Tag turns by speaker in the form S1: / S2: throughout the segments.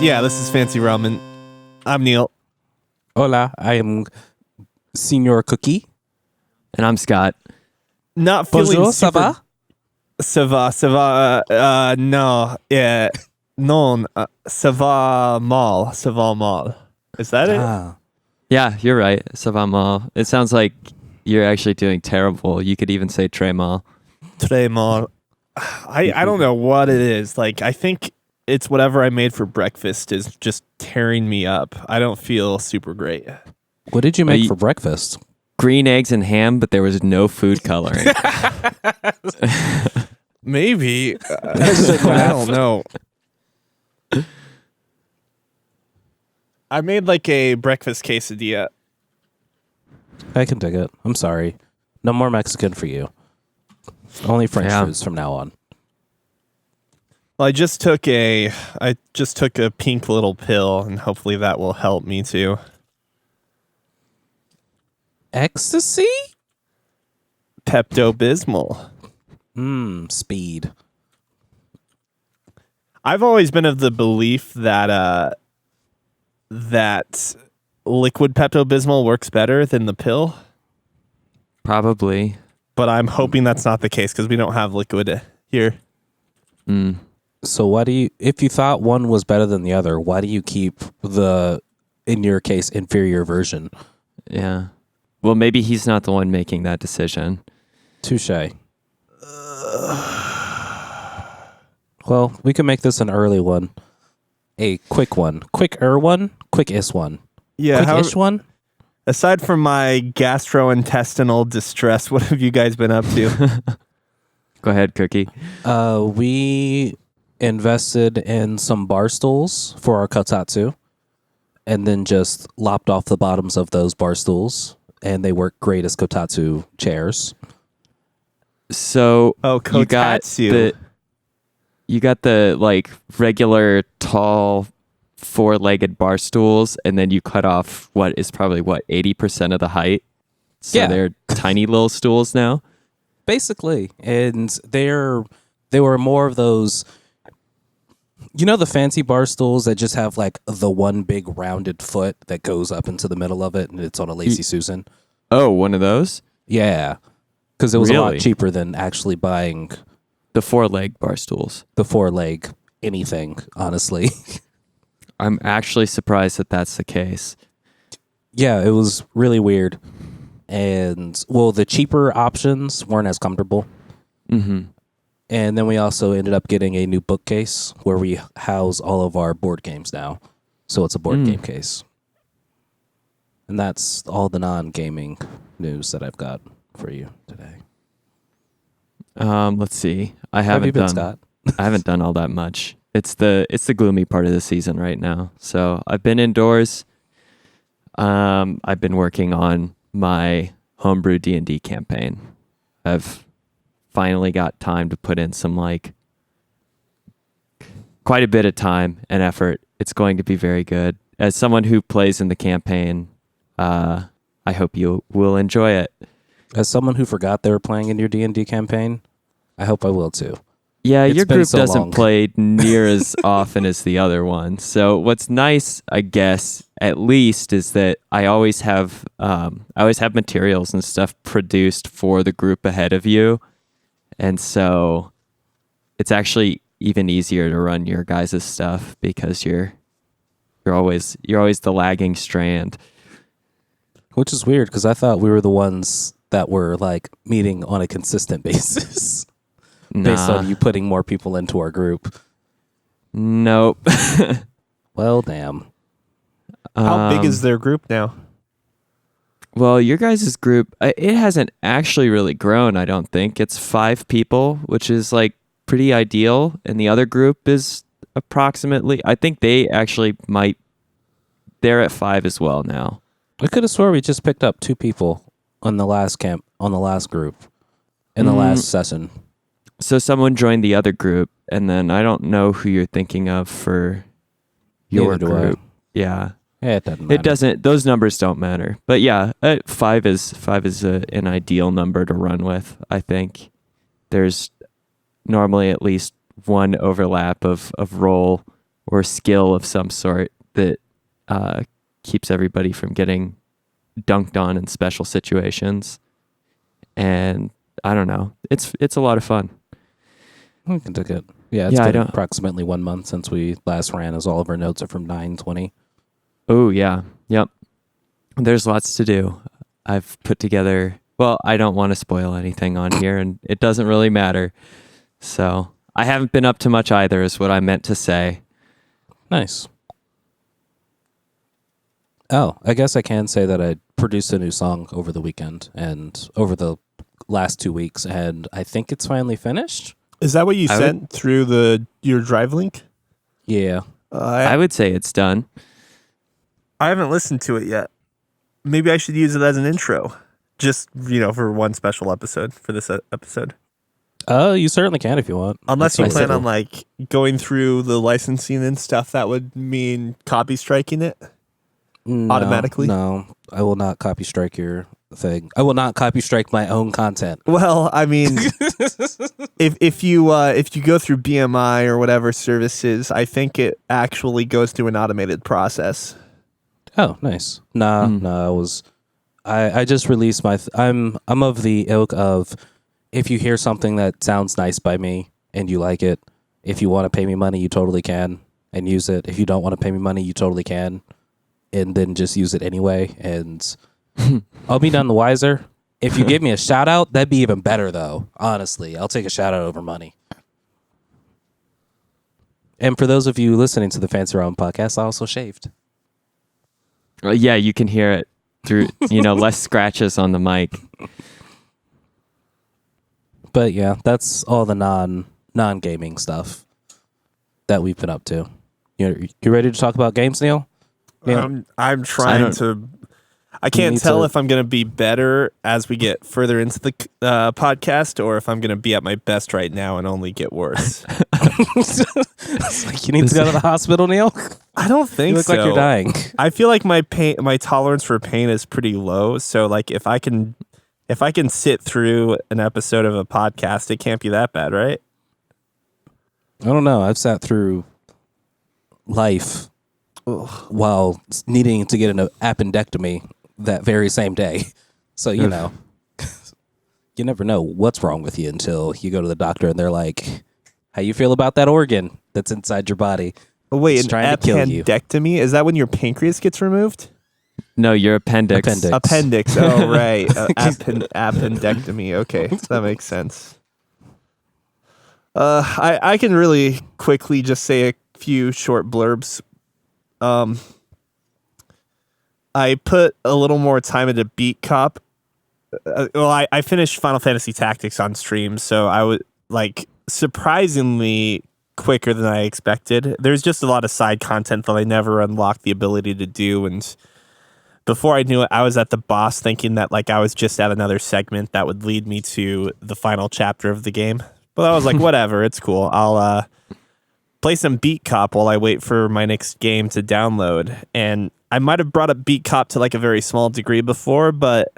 S1: Yeah, this is Fancy Ramen. I'm Neil.
S2: Hola, I am Senior Cookie.
S3: And I'm Scott.
S1: Not feeling
S2: Bonjour, ça
S1: super...
S2: va?
S1: Ça va, no, yeah, non, ça va mal. Is that it?
S3: Yeah, you're right. Ça va mal. It sounds like you're actually doing terrible. You could even say très mal.
S1: Très mal. I don't know what it is. Like, I think it's whatever I made for breakfast is just tearing me up. I don't feel super great.
S2: What did you make for breakfast?
S3: Green eggs and ham, but there was no food coloring.
S1: Maybe. I don't know. I made like a breakfast quesadilla.
S2: I can dig it. I'm sorry. No more Mexican for you. Only French foods from now on.
S1: Well, I just took a pink little pill, and hopefully that will help me too.
S2: Ecstasy?
S1: Pepto-Bismol.
S2: Speed.
S1: I've always been of the belief that that liquid Pepto-Bismol works better than the pill.
S3: Probably.
S1: But I'm hoping that's not the case because we don't have liquid here.
S2: So why do you, if you thought one was better than the other, why do you keep the, in your case, inferior version?
S3: Yeah. Well, maybe he's not the one making that decision.
S2: Touche. Well, we can make this an early one. A quick one. Quick-er one? Quick-ish one.
S1: Yeah.
S2: Quick-ish one?
S1: Aside from my gastrointestinal distress, what have you guys been up to?
S3: Go ahead, Cookie.
S2: We invested in some bar stools for our kotatsu and then just lopped off the bottoms of those bar stools, and they work great as kotatsu chairs.
S3: So
S1: kotatsu.
S3: you got the like regular tall 4-legged bar stools, and then you cut off what is probably 80% of the height. So they're tiny little stools now.
S2: Basically, and they were more of those, you know, the fancy bar stools that just have like the one big rounded foot that goes up into the middle of it, and it's on a Lazy Susan.
S3: Oh, one of those?
S2: Yeah, because it was a lot cheaper than actually buying
S3: the 4-leg bar stools.
S2: The 4-leg anything, honestly.
S3: I'm actually surprised that that's the case.
S2: Yeah, it was really weird. And, well, the cheaper options weren't as comfortable.
S3: Mm-hmm.
S2: And then we also ended up getting a new bookcase where we house all of our board games now. So it's a board game case. And that's all the non-gaming news that I've got for you today.
S3: Let's see. I haven't done all that much. It's the gloomy part of the season right now. So I've been indoors. I've been working on my homebrew D&D campaign. I've finally got time to put in some quite a bit of time and effort. It's going to be very good. As someone who plays in the campaign, I hope you will enjoy it.
S2: As someone who forgot they were playing in your D&D campaign, I hope I will too.
S3: Yeah, your group doesn't
S2: long.
S3: play near as often as the other one. So what's nice, I guess, at least, is that I always have materials and stuff produced for the group ahead of you, and so it's actually even easier to run your guys' stuff because you're always the lagging strand.
S2: Which is weird because I thought we were the ones that were like meeting on a consistent basis. Based on you putting more people into our group.
S3: Nope.
S2: Well, damn.
S1: How big is their group now?
S3: Well, your guys' group, it hasn't actually really grown, I don't think. It's 5 people, which is like pretty ideal. And the other group is approximately, I think they're at 5 as well now.
S2: I could have swore we just picked up 2 people on the last group, in the last session.
S3: So someone joined the other group, and then I don't know who you're thinking of for your group. Yeah.
S2: It doesn't matter.
S3: Those numbers don't matter. But yeah, 5 is an ideal number to run with, I think. There's normally at least one overlap of role or skill of some sort that keeps everybody from getting dunked on in special situations. And I don't know. It's a lot of fun.
S2: We can take it. Yeah, it's been approximately 1 month since we last ran, as all of our notes are from 9/20.
S3: Oh, yeah. Yep. There's lots to do. I've put together... Well, I don't want to spoil anything on here, and it doesn't really matter. So I haven't been up to much either, is what I meant to say.
S2: Nice. Oh, I guess I can say that I produced a new song over the weekend and over the last 2 weeks, and I think it's finally finished.
S1: Is that what you sent through your drive link?
S2: Yeah.
S3: I would say it's done.
S1: I haven't listened to it yet. Maybe I should use it as an intro. Just, for one special episode, for this episode.
S2: You certainly can if you want.
S1: Unless you plan on, going through the licensing and stuff, that would mean copy striking it automatically?
S2: No, I will not copy strike your thing. I will not copy strike my own content.
S1: Well, I mean, if you go through BMI or whatever services, I think it actually goes through an automated process.
S2: Oh, nice. No, I just released my. I'm of the ilk of, if you hear something that sounds nice by me and you like it, if you want to pay me money, you totally can and use it. If you don't want to pay me money, you totally can, and then just use it anyway. And I'll be none the wiser. If you give me a shout out, that'd be even better, though. Honestly, I'll take a shout out over money. And for those of you listening to the Fancy Ramen Podcast, I also shaved.
S3: Well, yeah, you can hear it through, less scratches on the mic.
S2: But yeah, that's all the non-gaming stuff that we've been up to. You ready to talk about games, Neil?
S1: I'm trying to. I can't tell if I'm going to be better as we get further into the podcast, or if I'm going to be at my best right now and only get worse.
S2: It's like, you need to go to the hospital, Neil?
S1: I don't think so.
S2: You look like you're dying.
S1: I feel like my tolerance for pain is pretty low. So like if I can sit through an episode of a podcast, it can't be that bad, right?
S2: I don't know. I've sat through life while needing to get an appendectomy that very same day. So, you never know what's wrong with you until you go to the doctor and they're like, how you feel about that organ that's inside your body?
S1: Oh, wait,
S2: an
S1: appendectomy? Is that when your pancreas gets removed?
S3: No, your appendix.
S1: Appendix. Oh, right. Appendectomy. Okay, that makes sense. I can really quickly just say a few short blurbs. I put a little more time into Beat Cop. I finished Final Fantasy Tactics on stream, so I was surprisingly quicker than I expected. There's just a lot of side content that I never unlocked the ability to do, and before I knew it, I was at the boss thinking that I was just at another segment that would lead me to the final chapter of the game. But I was like, whatever, it's cool. I'll play some Beat Cop while I wait for my next game to download. And I might have brought up Beat Cop to a very small degree before, but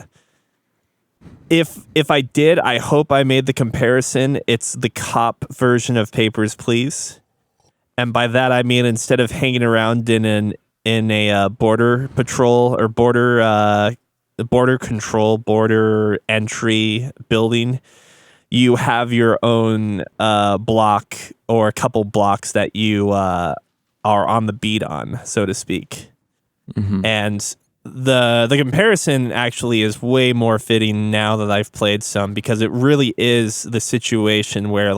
S1: if I did, I hope I made the comparison. It's the cop version of Papers, Please. And by that I mean, instead of hanging around in a border patrol or border control, border entry building, you have your own block or a couple blocks that you are on the beat on, so to speak. Mm-hmm. And the comparison actually is way more fitting now that I've played some, because it really is the situation where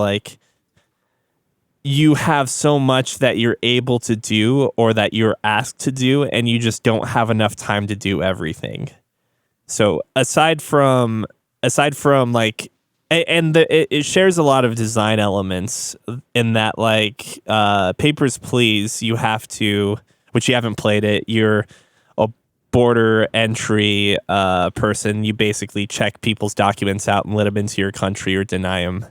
S1: you have so much that you're able to do or that you're asked to do, and you just don't have enough time to do everything. So aside from it shares a lot of design elements in that Papers, Please, you have to, which you haven't played it, you're a border entry person. You basically check people's documents out and let them into your country or deny them.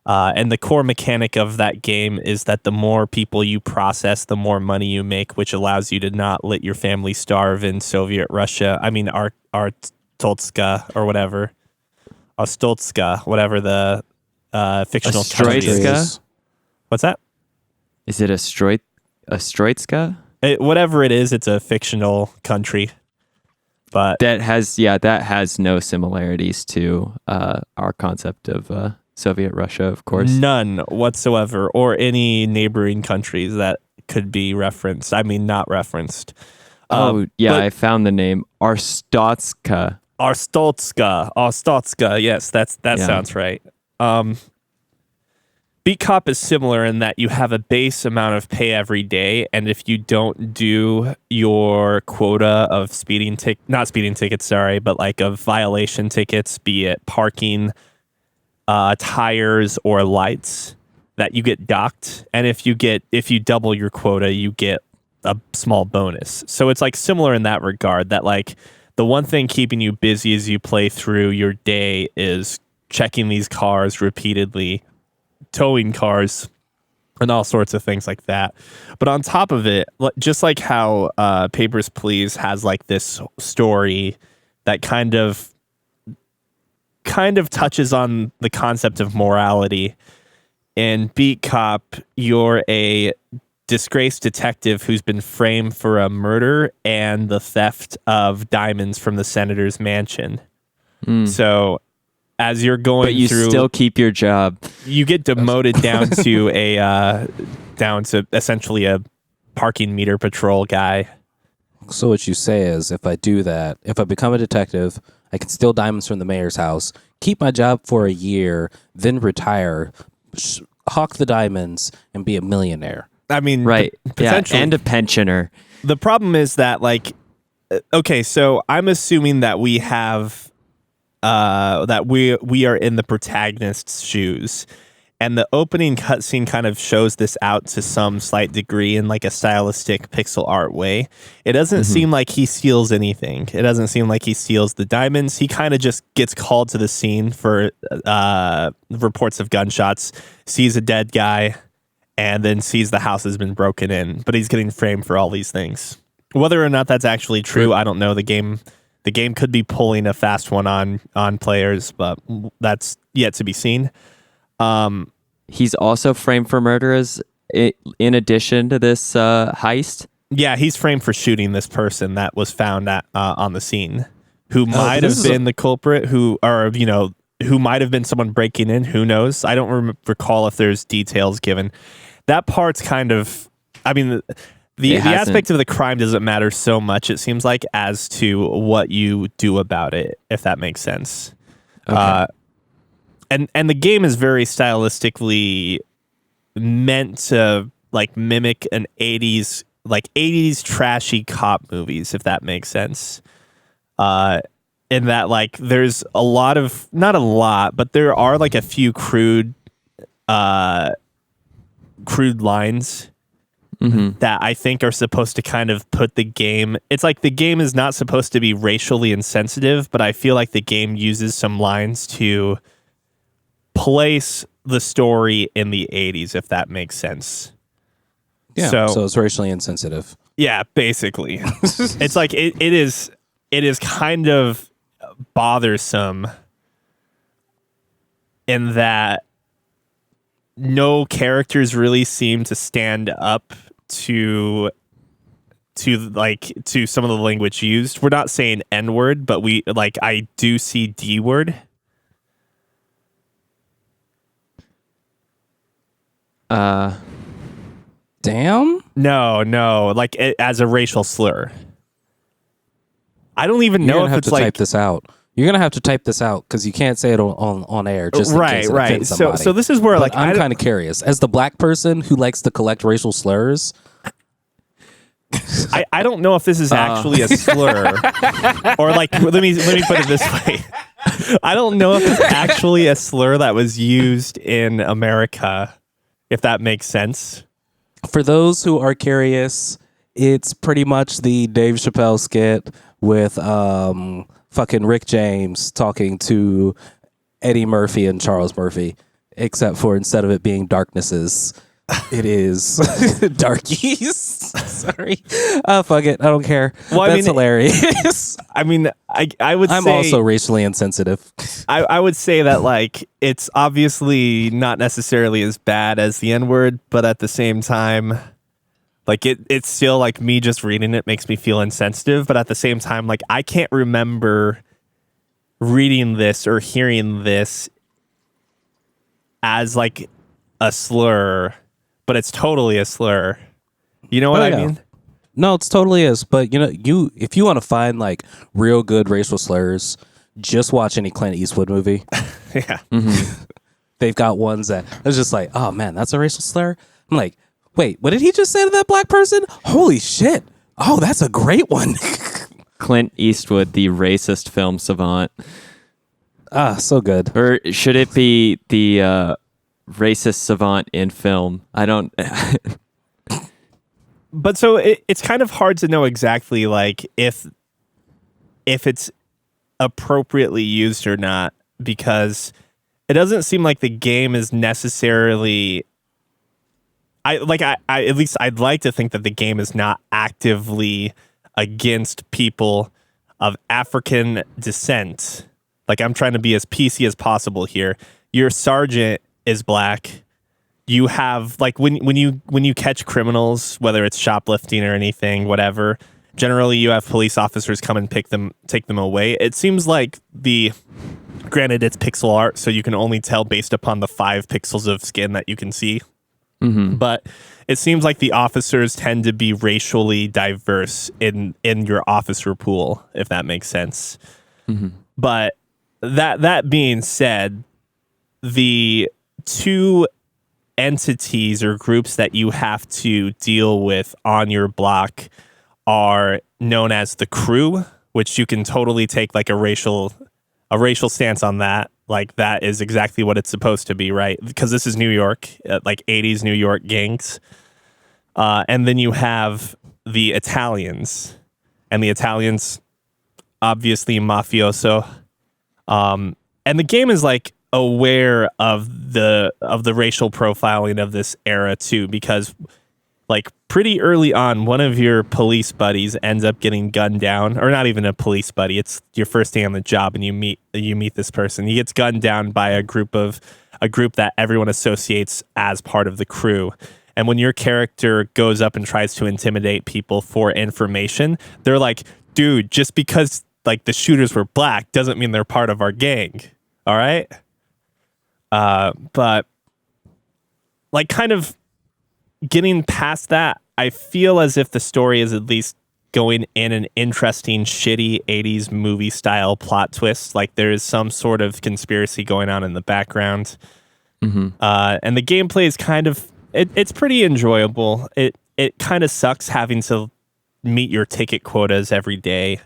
S1: And the core mechanic of that game is that the more people you process, the more money you make, which allows you to not let your family starve in Soviet Russia. I mean, Artotska or whatever. Ostolska, whatever the fictional country is. What's that?
S3: Is it Ostroitska.
S1: Whatever it is, it's a fictional country. But
S3: That has no similarities to our concept of Soviet Russia, of course.
S1: none whatsoever, or any neighboring countries that could be referenced. I mean, not referenced.
S3: But I found the name Arstotska.
S1: Arstotska. Yes, that sounds right. Beat Cop is similar in that you have a base amount of pay every day, and if you don't do your quota of not speeding tickets, sorry, but like of violation tickets, be it parking, tires, or lights, that you get docked. And if you double your quota, you get a small bonus. So it's like similar in that regard, that like the one thing keeping you busy as you play through your day is checking these cars repeatedly, towing cars, and all sorts of things like that. But on top of it, just like how Papers, Please has like this story that kind of touches on the concept of morality. In Beat Cop, you're a disgraced detective who's been framed for a murder and the theft of diamonds from the senator's mansion. So as you're going
S3: But you
S1: through,
S3: still keep your job.
S1: you get demoted down to essentially a parking meter patrol guy.
S2: So what you say is, if I do that, if I become a detective, I can steal diamonds from the mayor's house, keep my job for a year, then retire, hawk the diamonds, and be a millionaire.
S1: I mean,
S3: Right.
S1: potentially.
S3: And a pensioner.
S1: The problem is that, like, okay, so I'm assuming that we have that we are in the protagonist's shoes, and the opening cutscene kind of shows this out to some slight degree in like a stylistic pixel art way. It doesn't seem like he steals anything. It doesn't seem like he steals the diamonds. He kind of just gets called to the scene for reports of gunshots, sees a dead guy, and then sees the house has been broken in. But he's getting framed for all these things. Whether or not that's actually true, I don't know. The game could be pulling a fast one on players, but that's yet to be seen.
S3: He's also framed for murder in addition to this heist.
S1: Yeah, he's framed for shooting this person that was found on the scene, who might have been the culprit, who might have been someone breaking in. Who knows? I don't recall if there's details given. That part's kind of, I mean, the aspect of the crime doesn't matter so much, it seems like, as to what you do about it, if that makes sense.
S3: Okay.
S1: And the game is very stylistically meant to like mimic an 80s trashy cop movies, if that makes sense. In that, like, there's a lot of, not a lot, but there are like a few crude lines that I think are supposed to kind of put the game, it's like the game is not supposed to be racially insensitive, but I feel like the game uses some lines to place the story in the 80s, if that makes sense.
S2: Yeah, so it's racially insensitive.
S1: Yeah, basically. It's like it is kind of bothersome in that no characters really seem to stand up to some of the language used. We're not saying N-word, but I do see D-word.
S2: Damn?
S1: No, like as a racial slur. I don't even
S2: You're
S1: know
S2: gonna
S1: if
S2: have
S1: it's
S2: to
S1: like
S2: type this out. You're gonna have to type this out because you can't say it on air. Just in case it
S1: right.
S2: offends somebody.
S1: So this is where,
S2: But
S1: like,
S2: I'm kind of curious. As the black person who likes to collect racial slurs,
S1: I don't know if this is actually a slur, or like let me put it this way. I don't know if it's actually a slur that was used in America, if that makes sense.
S2: for those who are curious, it's pretty much the Dave Chappelle skit with fucking Rick James talking to Eddie Murphy and Charles Murphy, except for instead of it being darknesses, it is darkies. Sorry. Fuck it. I don't care.
S1: Well,
S2: That's hilarious.
S1: I mean, I would
S2: I'm
S1: say
S2: also racially insensitive.
S1: I would say that, like, it's obviously not necessarily as bad as the N-word, but at the same time, Like it's still like me just reading it makes me feel insensitive, but at the same time, like I can't remember reading this or hearing this as like a slur, but it's totally a slur. You know what I mean?
S2: No, it totally is. But if you want to find like real good racial slurs, just watch any Clint Eastwood movie.
S1: Yeah.
S2: Mm-hmm. They've got ones that it's just like, oh man, that's a racial slur. I'm like, wait, what did he just say to that black person? Holy shit. Oh, that's a great one.
S3: Clint Eastwood, the racist film savant.
S2: Ah, so good.
S3: Or should it be the racist savant in film? I don't.
S1: But so it's kind of hard to know exactly like if it's appropriately used or not, because it doesn't seem like the game is necessarily. At least I'd like to think that the game is not actively against people of African descent. Like, I'm trying to be as PC as possible here. Your sergeant is black. You have like when you catch criminals, whether it's shoplifting or anything, whatever, generally you have police officers come and take them away. It seems like granted it's pixel art, so you can only tell based upon the 5 pixels of skin that you can see. Mm-hmm. But it seems like the officers tend to be racially diverse in your officer pool, if that makes sense. Mm-hmm. But that being said, the 2 entities or groups that you have to deal with on your block are known as the crew, which you can totally take like a racial stance on that. Like, that is exactly what it's supposed to be, right? Because this is New York, like 80s New York gangs. And then you have the Italians. And the Italians, obviously mafioso. And the game is like aware of the racial profiling of this era too, because like pretty early on, one of your police buddies ends up getting gunned down, or not even a police buddy. It's your first day on the job, and you meet this person. He gets gunned down by a group that everyone associates as part of the crew. And when your character goes up and tries to intimidate people for information, they're like, dude, just because like the shooters were black doesn't mean they're part of our gang. All right. But like kind of getting past that, I feel as if the story is at least going in an interesting, shitty 80s movie style plot twist. Like there is some sort of conspiracy going on in the background. Mm-hmm. And the gameplay is kind of, it's pretty enjoyable. It kind of sucks having to meet your ticket quotas every day.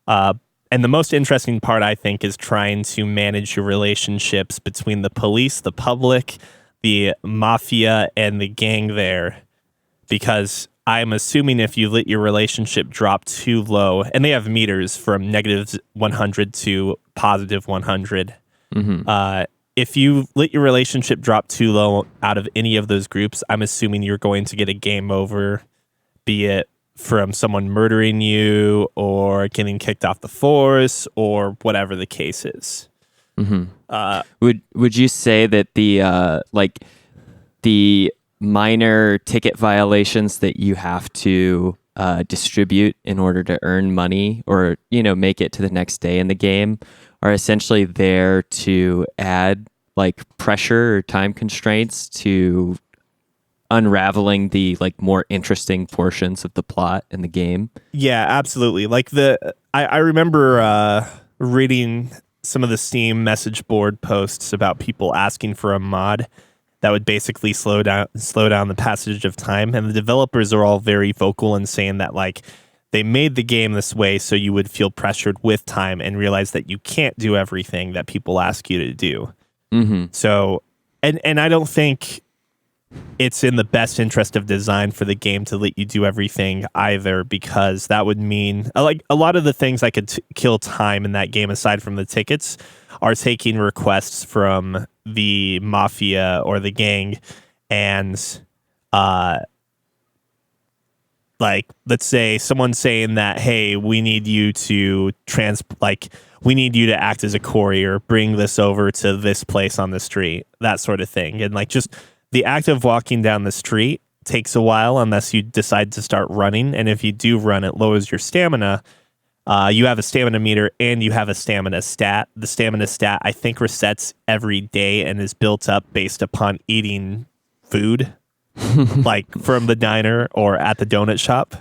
S1: And the most interesting part, I think, is trying to manage your relationships between the police, the public, the mafia, and the gang there. Because I'm assuming if you let your relationship drop too low, and they have meters from negative 100 to positive 100. Mm-hmm. If you let your relationship drop too low out of any of those groups, I'm assuming you're going to get a game over, be it from someone murdering you or getting kicked off the force or whatever the case is. Mm-hmm.
S3: Would you say that the minor ticket violations that you have to distribute in order to earn money or make it to the next day in the game are essentially there to add like pressure or time constraints to unraveling the like more interesting portions of the plot in the game? Yeah,
S1: absolutely. Like I remember reading some of the Steam message board posts about people asking for a mod that would basically slow down the passage of time, and the developers are all very vocal in saying that like they made the game this way so you would feel pressured with time and realize that you can't do everything that people ask you to do. Mm-hmm. So, and I don't think it's in the best interest of design for the game to let you do everything either, because that would mean like a lot of the things that could kill time in that game, aside from the tickets, are taking requests from the mafia or the gang, and like let's say someone's saying that, hey, we need you to we need you to act as a courier, bring this over to this place on the street, that sort of thing. And like just the act of walking down the street takes a while unless you decide to start running. And if you do run, it lowers your stamina. You have a stamina meter and you have a stamina stat. The stamina stat, I think, resets every day and is built up based upon eating food, like from the diner or at the donut shop.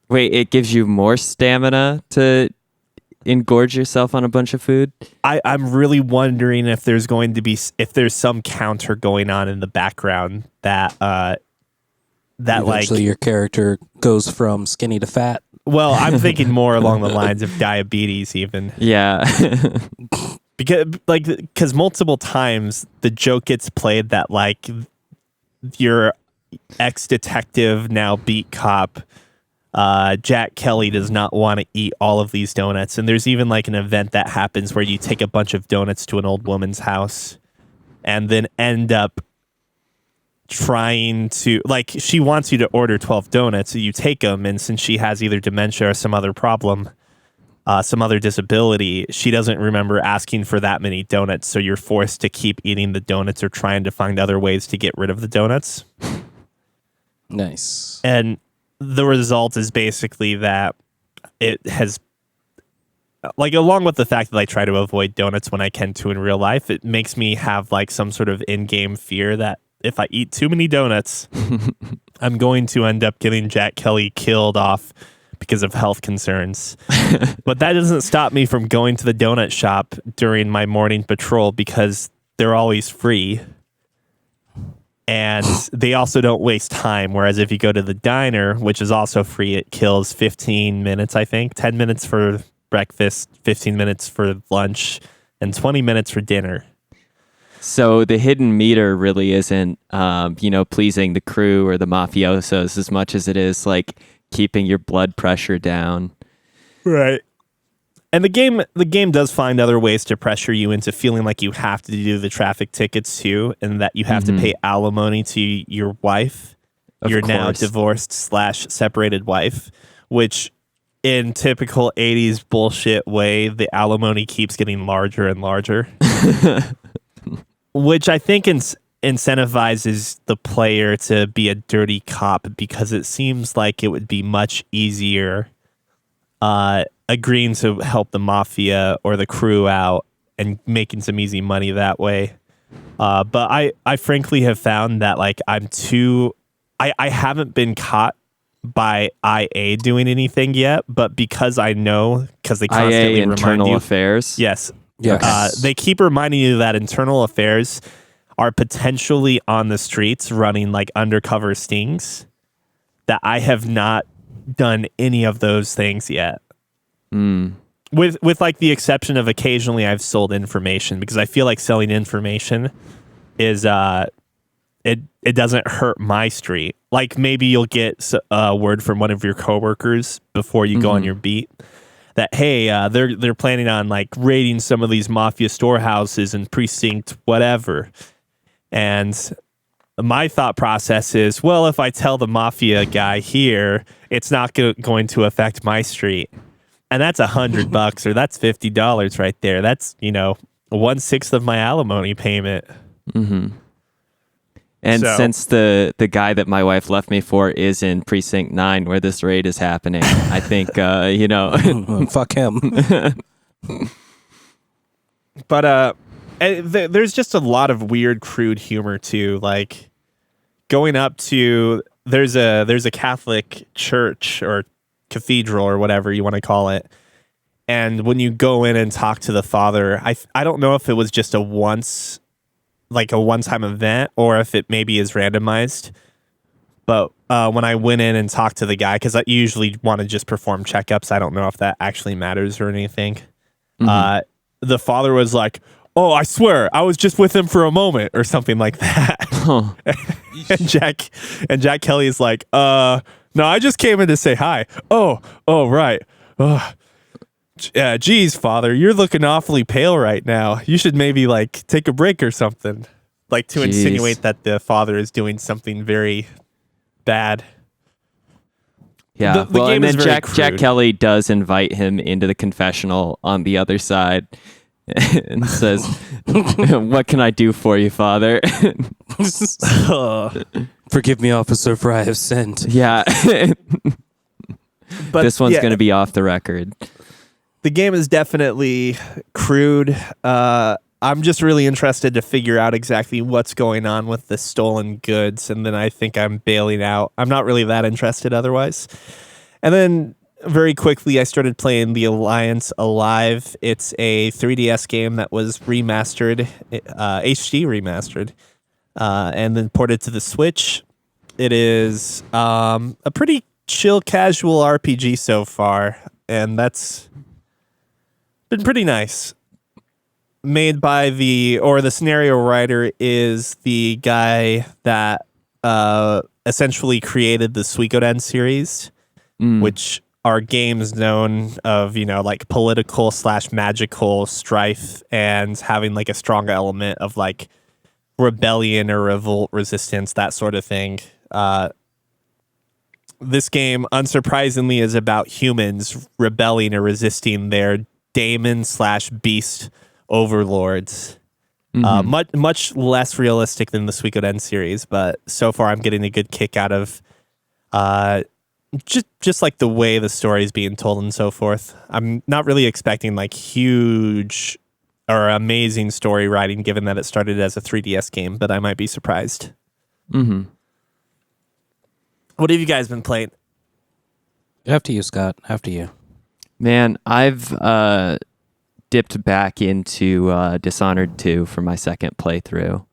S3: Wait, it gives you more stamina to engorge yourself on a bunch of food?
S1: I'm really wondering if there's some counter going on in the background that
S2: Eventually your character goes from skinny to fat.
S1: Well, I'm thinking more along the lines of diabetes, even.
S3: Yeah.
S1: because multiple times the joke gets played that like your ex-detective, now beat cop, Jack Kelly, does not want to eat all of these donuts. And there's even like an event that happens where you take a bunch of donuts to an old woman's house and then end up trying to, like, she wants you to order 12 donuts, so you take them, and since she has either dementia or some other problem, some other disability, she doesn't remember asking for that many donuts, so you're forced to keep eating the donuts or trying to find other ways to get rid of the donuts.
S2: Nice.
S1: And the result is basically that it has, like, along with the fact that I try to avoid donuts when I can to in real life, it makes me have like some sort of in-game fear that if I eat too many donuts, I'm going to end up getting Jack Kelly killed off because of health concerns. But that doesn't stop me from going to the donut shop during my morning patrol because they're always free. And they also don't waste time. Whereas if you go to the diner, which is also free, it kills 15 minutes, I think. 10 minutes for breakfast, 15 minutes for lunch, and 20 minutes for dinner.
S3: So the hidden meter really isn't, pleasing the crew or the mafiosos as much as it is like keeping your blood pressure down.
S1: Right. And the game does find other ways to pressure you into feeling like you have to do the traffic tickets too, and that you have to pay alimony to your wife, your now divorced/separated wife, which in typical 80s bullshit way, the alimony keeps getting larger and larger. Which I think incentivizes the player to be a dirty cop because it seems like it would be much easier agreeing to help the mafia or the crew out and making some easy money that way. But I frankly have found that like I haven't been caught by IA doing anything yet, but because I know, because they constantly
S3: IA
S1: remind
S3: internal
S1: you.
S3: affairs.
S1: Yes.
S2: Yes.
S1: They keep reminding you that internal affairs are potentially on the streets running like undercover stings, that I have not done any of those things yet. With like the exception of occasionally I've sold information, because I feel like selling information is it doesn't hurt my street. Like maybe you'll get a word from one of your coworkers before you go on your beat that, hey, they're planning on like raiding some of these mafia storehouses in precinct whatever. And my thought process is, well, if I tell the mafia guy here, it's not going to affect my street. And that's $100 or that's $50 right there. That's, 1/6 of my alimony payment.
S3: And since the guy that my wife left me for is in precinct 9 where this raid is happening, I think,
S2: fuck him.
S1: But there's just a lot of weird, crude humor too. Like going up to there's a Catholic church or cathedral or whatever you want to call it, and when you go in and talk to the father, I don't know if it was just a one-time event or if it maybe is randomized. But when I went in and talked to the guy, because I usually want to just perform checkups, I don't know if that actually matters or anything. The father was like, "Oh, I swear, I was just with him for a moment," or something like that.
S3: Huh.
S1: and Jack Kelly is like, "No, I just came in to say hi." Oh, right. Geez, father, you're looking awfully pale right now. You should maybe like take a break or something, like to insinuate that the father is doing something very bad.
S3: Yeah,
S1: the game
S3: and
S1: is
S3: then
S1: very
S3: Jack Kelly does invite him into the confessional on the other side, and says, "What can I do for you, Father?"
S2: Forgive me, officer, for I have sinned.
S3: Yeah.
S1: But
S3: this one's going to be off the record.
S1: The game is definitely crude. I'm just really interested to figure out exactly what's going on with the stolen goods, and then I think I'm bailing out. I'm not really that interested otherwise. And then very quickly, I started playing The Alliance Alive. It's a 3DS game that was remastered, HD remastered, and then ported to the Switch. It is a pretty chill, casual RPG so far, and that's been pretty nice. Made by the scenario writer is the guy that essentially created the Suikoden series, which are games known of, like political / magical strife and having like a strong element of like rebellion or revolt, resistance, that sort of thing. This game, unsurprisingly, is about humans rebelling or resisting their daemon / beast overlords. Much less realistic than the Suikoden series, but so far I'm getting a good kick out of just like the way the story is being told and so forth. I'm not really expecting like huge or amazing story writing, given that it started as a 3DS game, but I might be surprised. What have you guys been playing?
S2: After you, Scott. After you.
S3: Man, I've dipped back into Dishonored 2 for my second playthrough.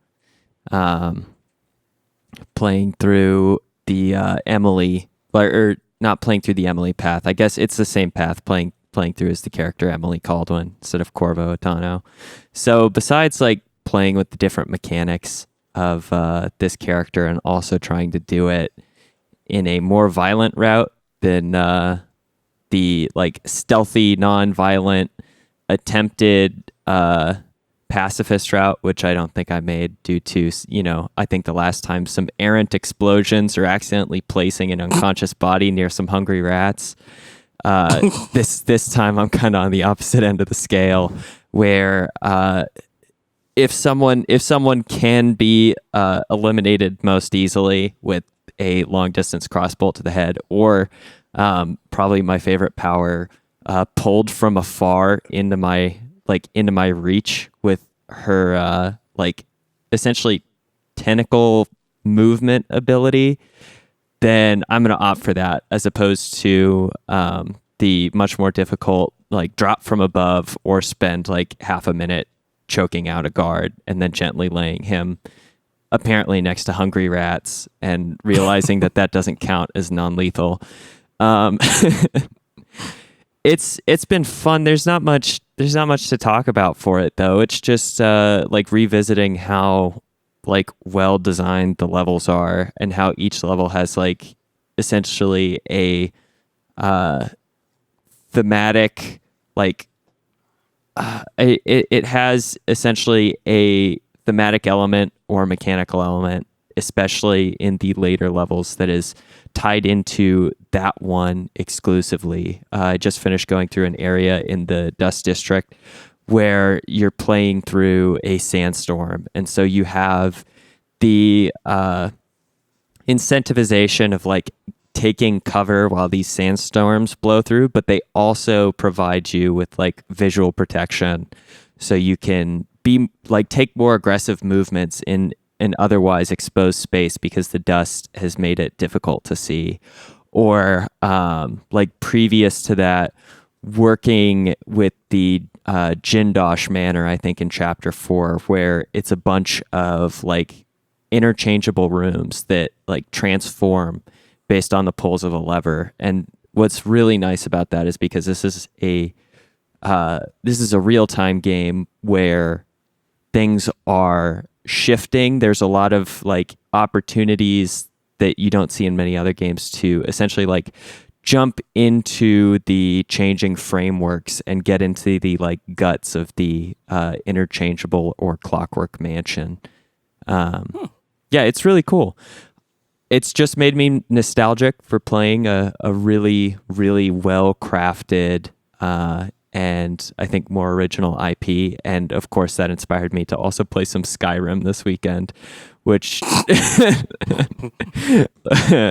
S3: Playing through the Emily, or not playing through the Emily path. I guess it's the same path playing through as the character Emily Caldwin instead of Corvo Otano. So besides like playing with the different mechanics of this character and also trying to do it in a more violent route than the like stealthy, non-violent attempted pacifist route, which I don't think I made due to, I think the last time some errant explosions or accidentally placing an unconscious body near some hungry rats. This time I'm kind of on the opposite end of the scale, where if someone can be eliminated most easily with a long distance crossbolt to the head, or probably my favorite power, pulled from afar into my reach with her essentially tentacle movement ability, then I'm going to opt for that as opposed to the much more difficult like drop from above or spend like half a minute choking out a guard and then gently laying him apparently next to hungry rats and realizing that doesn't count as non-lethal. It's been fun. There's not much to talk about for it though. It's just like revisiting how like well designed the levels are and how each level has like essentially a thematic like it has essentially a thematic element or mechanical element, especially in the later levels, that is tied into that one exclusively. I just finished going through an area in the Dust District where you're playing through a sandstorm, and so you have the incentivization of like taking cover while these sandstorms blow through, but they also provide you with like visual protection, so you can be like take more aggressive movements in an otherwise exposed space because the dust has made it difficult to see. Or like previous to that, working with the Jindosh Manor, I think in chapter 4, where it's a bunch of like interchangeable rooms that like transform based on the pulls of a lever. And what's really nice about that is because this is a real-time game where things are shifting. There's a lot of like opportunities that you don't see in many other games to essentially like jump into the changing frameworks and get into the like guts of the interchangeable or clockwork mansion. Yeah, it's really cool. It's just made me nostalgic for playing a really, really well-crafted and I think more original IP. And of course, that inspired me to also play some Skyrim this weekend, which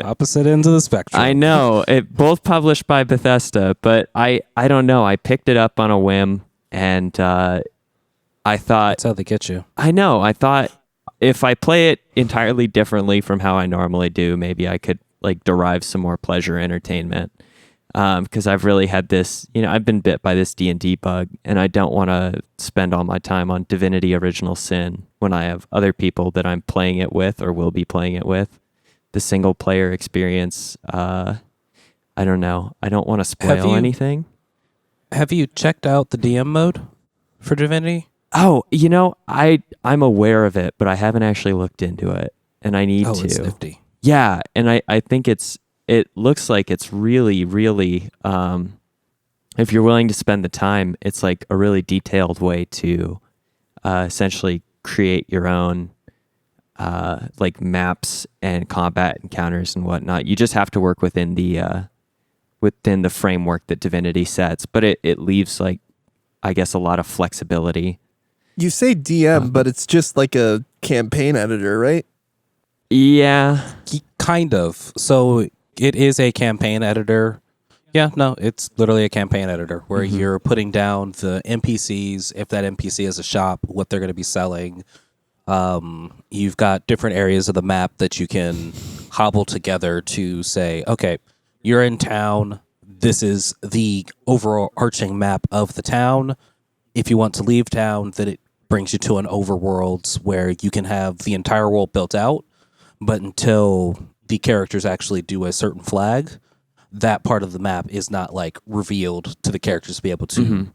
S2: Opposite ends of the spectrum.
S3: I know, it both published by Bethesda, but I don't know. I picked it up on a whim, and I thought
S2: That's how they get you.
S3: I know. I thought if I play it entirely differently from how I normally do, maybe I could like derive some more pleasure entertainment. Because I've really had this, I've been bit by this D&D bug, and I don't want to spend all my time on Divinity Original Sin when I have other people that I'm playing it with or will be playing it with. The single player experience, I don't know. I don't want to spoil anything.
S2: Have you checked out the DM mode for Divinity?
S3: Oh, I'm aware of it, but I haven't actually looked into it, and I need to.
S2: It's nifty.
S3: Yeah, and I think it looks like it's really, really, if you're willing to spend the time, it's like a really detailed way to essentially create your own like maps and combat encounters and whatnot. You just have to work within the framework that Divinity sets, but it leaves like, I guess, a lot of flexibility.
S1: You say DM, but it's just like a campaign editor, right?
S3: Yeah.
S2: Kind of. So it is a campaign editor. Yeah, no, it's literally a campaign editor where you're putting down the NPCs, if that NPC is a shop, what they're going to be selling. You've got different areas of the map that you can hobble together to say, okay, you're in town. This is the overarching map of the town. If you want to leave town, then it brings you to an overworld where you can have the entire world built out. But until the characters actually do a certain flag, that part of the map is not like revealed to the characters to be able to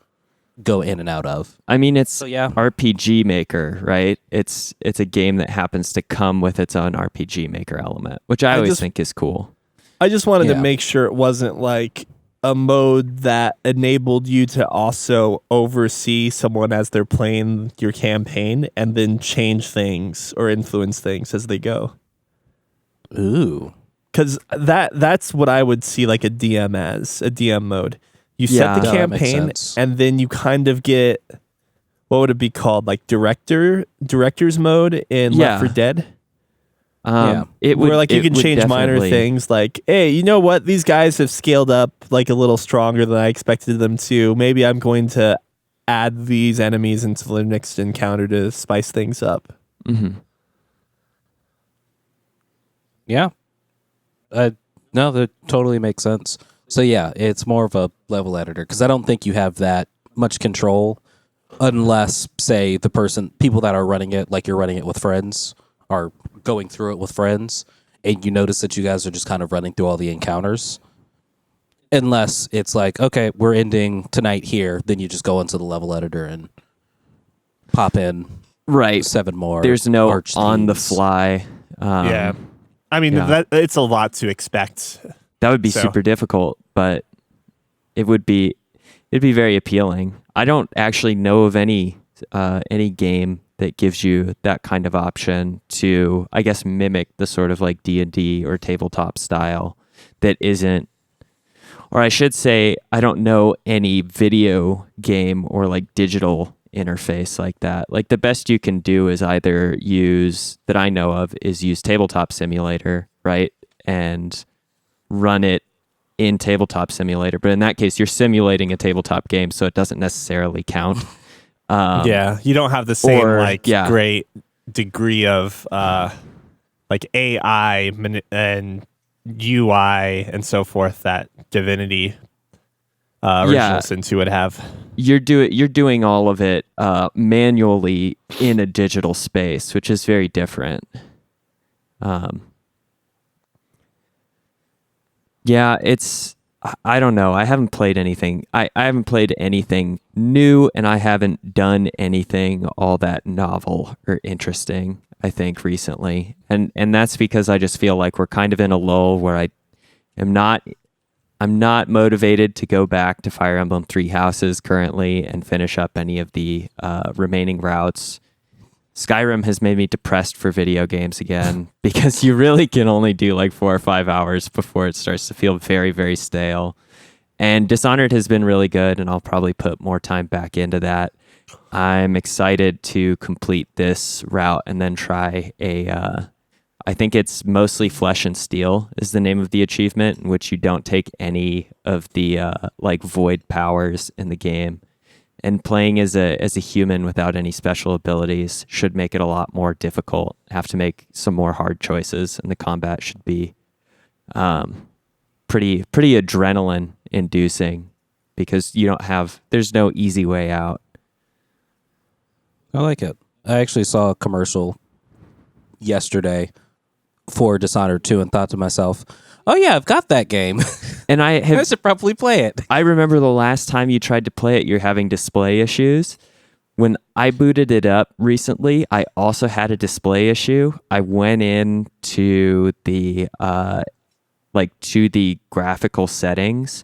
S2: go in and out of.
S3: I mean, it's RPG Maker, right? It's a game that happens to come with its own RPG Maker element, which I always think is cool.
S1: I just wanted to make sure it wasn't like a mode that enabled you to also oversee someone as they're playing your campaign and then change things or influence things as they go.
S2: Ooh.
S1: Because that's what I would see like a DM as, a DM mode. You set the campaign and then you kind of get, what would it be called? Like director's mode in Left 4 Dead?
S3: It would,
S1: where like you can change minor things like, hey, you know what? These guys have scaled up like a little stronger than I expected them to. Maybe I'm going to add these enemies into the next encounter to spice things up.
S2: Mm-hmm. Yeah. No, that totally makes sense. So yeah, it's more of a level editor because I don't think you have that much control unless, say, people that are running it, like you're running it with friends, are going through it with friends, and you notice that you guys are just kind of running through all the encounters. Unless it's like, okay, we're ending tonight here, then you just go into the level editor and pop in 7 more.
S3: There's no on the fly.
S1: I mean, it's a lot to expect.
S3: That would be super difficult, but it'd be very appealing. I don't actually know of any game that gives you that kind of option to, I guess, mimic the sort of like D&D or tabletop style that isn't, or I should say, I don't know any video game or like digital interface like that. Like the best you can do is either use, that I know of, is use Tabletop Simulator, right? And run it in Tabletop Simulator. But in that case, you're simulating a tabletop game, so it doesn't necessarily count.
S1: You don't have the same great degree of like AI and UI and so forth that Divinity Original Sin 2 would have.
S3: You're doing all of it manually in a digital space, which is very different. It's, I don't know. I haven't played anything. I haven't played anything new, and I haven't done anything all that novel or interesting, I think, recently. And that's because I just feel like we're kind of in a lull where I'm not motivated to go back to Fire Emblem Three Houses currently and finish up any of the remaining routes. Skyrim has made me depressed for video games again because you really can only do like 4 or 5 hours before it starts to feel very, very stale. And Dishonored has been really good, and I'll probably put more time back into that. I'm excited to complete this route and then try I think it's mostly Flesh and Steel is the name of the achievement, in which you don't take any of the void powers in the game. And playing as a human without any special abilities should make it a lot more difficult. Have to make some more hard choices, and the combat should be pretty adrenaline inducing, because there's no easy way out.
S2: I like it. I actually saw a commercial yesterday for Dishonored 2 and thought to myself, oh yeah, I've got that game.
S3: And
S2: I should probably play it.
S3: I remember the last time you tried to play it, you're having display issues. When I booted it up recently, I also had a display issue. I went in to the to the graphical settings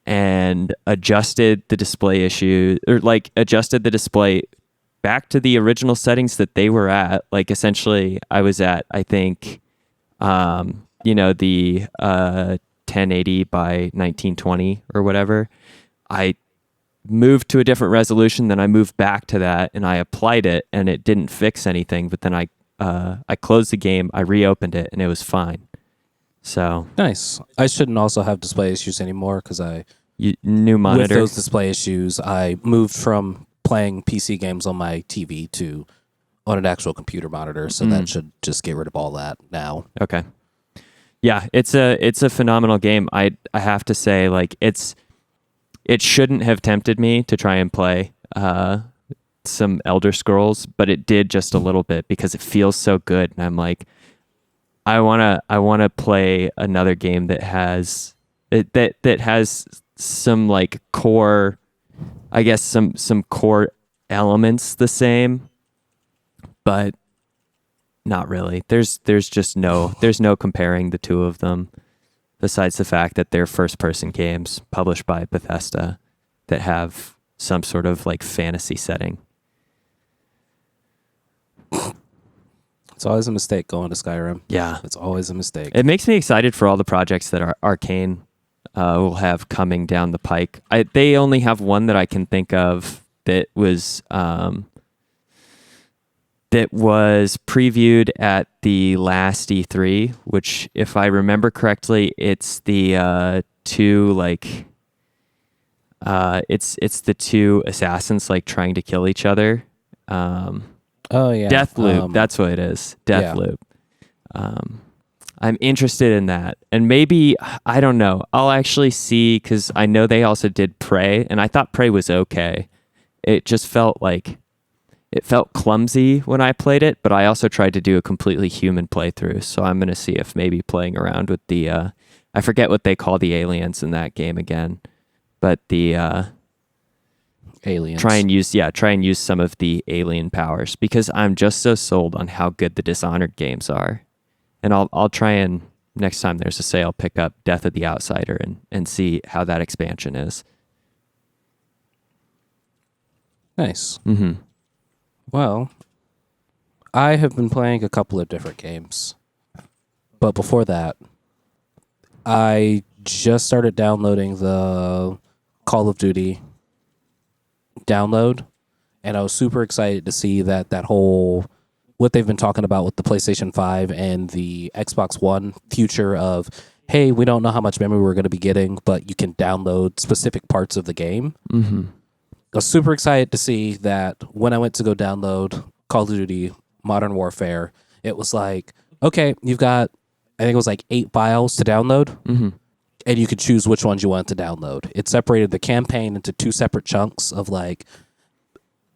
S3: and adjusted the display issue, or adjusted the display back to the original settings that they were at. Like, essentially I was at, I think, the 1080 by 1920 or whatever. I moved to a different resolution, then I moved back to that, and I applied it, and it didn't fix anything. But then I closed the game, I reopened it, and it was fine. So
S2: nice. I shouldn't also have display issues anymore, because
S3: new monitor.
S2: With those display issues, I moved from playing PC games on my TV to on an actual computer monitor, so that should just get rid of all that now.
S3: Okay. Yeah, it's a phenomenal game. I have to say, it shouldn't have tempted me to try and play some Elder Scrolls, but it did just a little bit, because it feels so good, and I'm like, I wanna play another game that has that has some core, I guess some core elements the same, but not really. There's no comparing the two of them, besides the fact that they're first-person games published by Bethesda that have some sort of fantasy setting.
S2: It's always a mistake going to Skyrim.
S3: Yeah.
S2: It's always a mistake.
S3: It makes me excited for all the projects that Arcane will have coming down the pike. They only have one that I can think of that was previewed at the last E3, which, if I remember correctly, it's the it's the two assassins trying to kill each other.
S2: Oh yeah,
S3: Deathloop. That's what it is. Deathloop. Yeah. I'm interested in that, and maybe, I don't know, I'll actually see, because I know they also did Prey, and I thought Prey was okay. It just felt clumsy when I played it, but I also tried to do a completely human playthrough, so I'm gonna see if maybe playing around with the I forget what they call the aliens in that game again, but the
S2: aliens.
S3: Try and use some of the alien powers, because I'm just so sold on how good the Dishonored games are. And I'll try and, next time there's a sale, pick up Death of the Outsider and see how that expansion is.
S2: Nice.
S3: Mm-hmm.
S2: Well, I have been playing a couple of different games. But before that, I just started downloading the Call of Duty download, and I was super excited to see that whole, what they've been talking about with the PlayStation 5 and the Xbox One future of, hey, we don't know how much memory we're going to be getting, but you can download specific parts of the game.
S3: Mm-hmm.
S2: I was super excited to see that when I went to go download Call of Duty Modern Warfare, it was like, okay, you've got, I think it was 8 files to download, and you could choose which ones you wanted to download. It separated the campaign into 2 separate chunks of I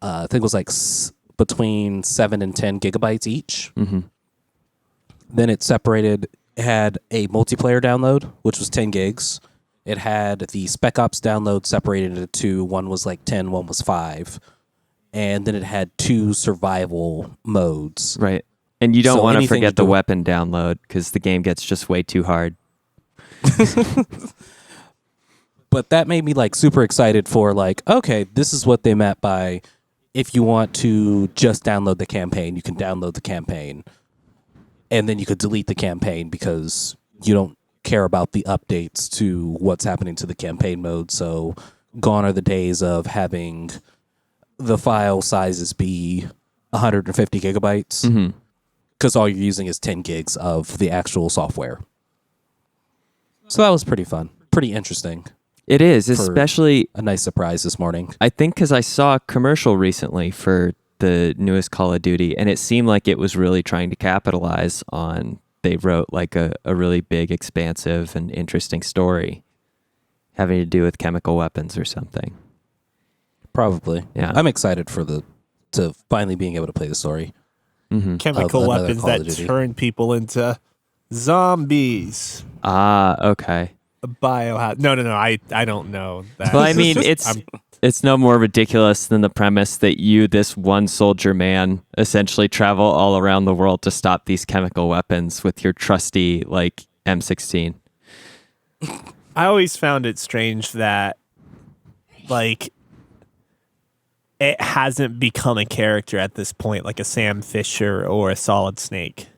S2: think it was between 7 and 10 gigabytes each.
S3: Mm-hmm.
S2: Then it had a multiplayer download, which was 10 gigs. It had the Spec Ops download separated into 2. One was 10, one was 5. And then it had 2 survival modes.
S3: Right. And you don't want to forget the
S2: do,
S3: weapon download, because the game gets just way too hard.
S2: But that made me super excited for okay, this is what they meant by, if you want to just download the campaign, you can download the campaign. And then you could delete the campaign, because you don't care about the updates to what's happening to the campaign mode. So gone are the days of having the file sizes be 150 gigabytes because all you're using is 10 gigs of the actual software. So that was pretty fun, pretty interesting.
S3: It is, especially
S2: a nice surprise this morning.
S3: I think because I saw a commercial recently for the newest Call of Duty, and it seemed like it was really trying to capitalize on, they wrote like a really big, expansive, and interesting story having to do with chemical weapons or something.
S2: Probably.
S3: Yeah.
S2: I'm excited to finally being able to play the story.
S1: Chemical weapons that turn people into zombies.
S3: Ah, okay.
S1: Biohazard. No. I don't know that.
S3: Well, I mean, it's no more ridiculous than the premise that you, this one soldier man, essentially travel all around the world to stop these chemical weapons with your trusty, like, M16.
S1: I always found it strange that, like, it hasn't become a character at this point, like a Sam Fisher or a Solid Snake.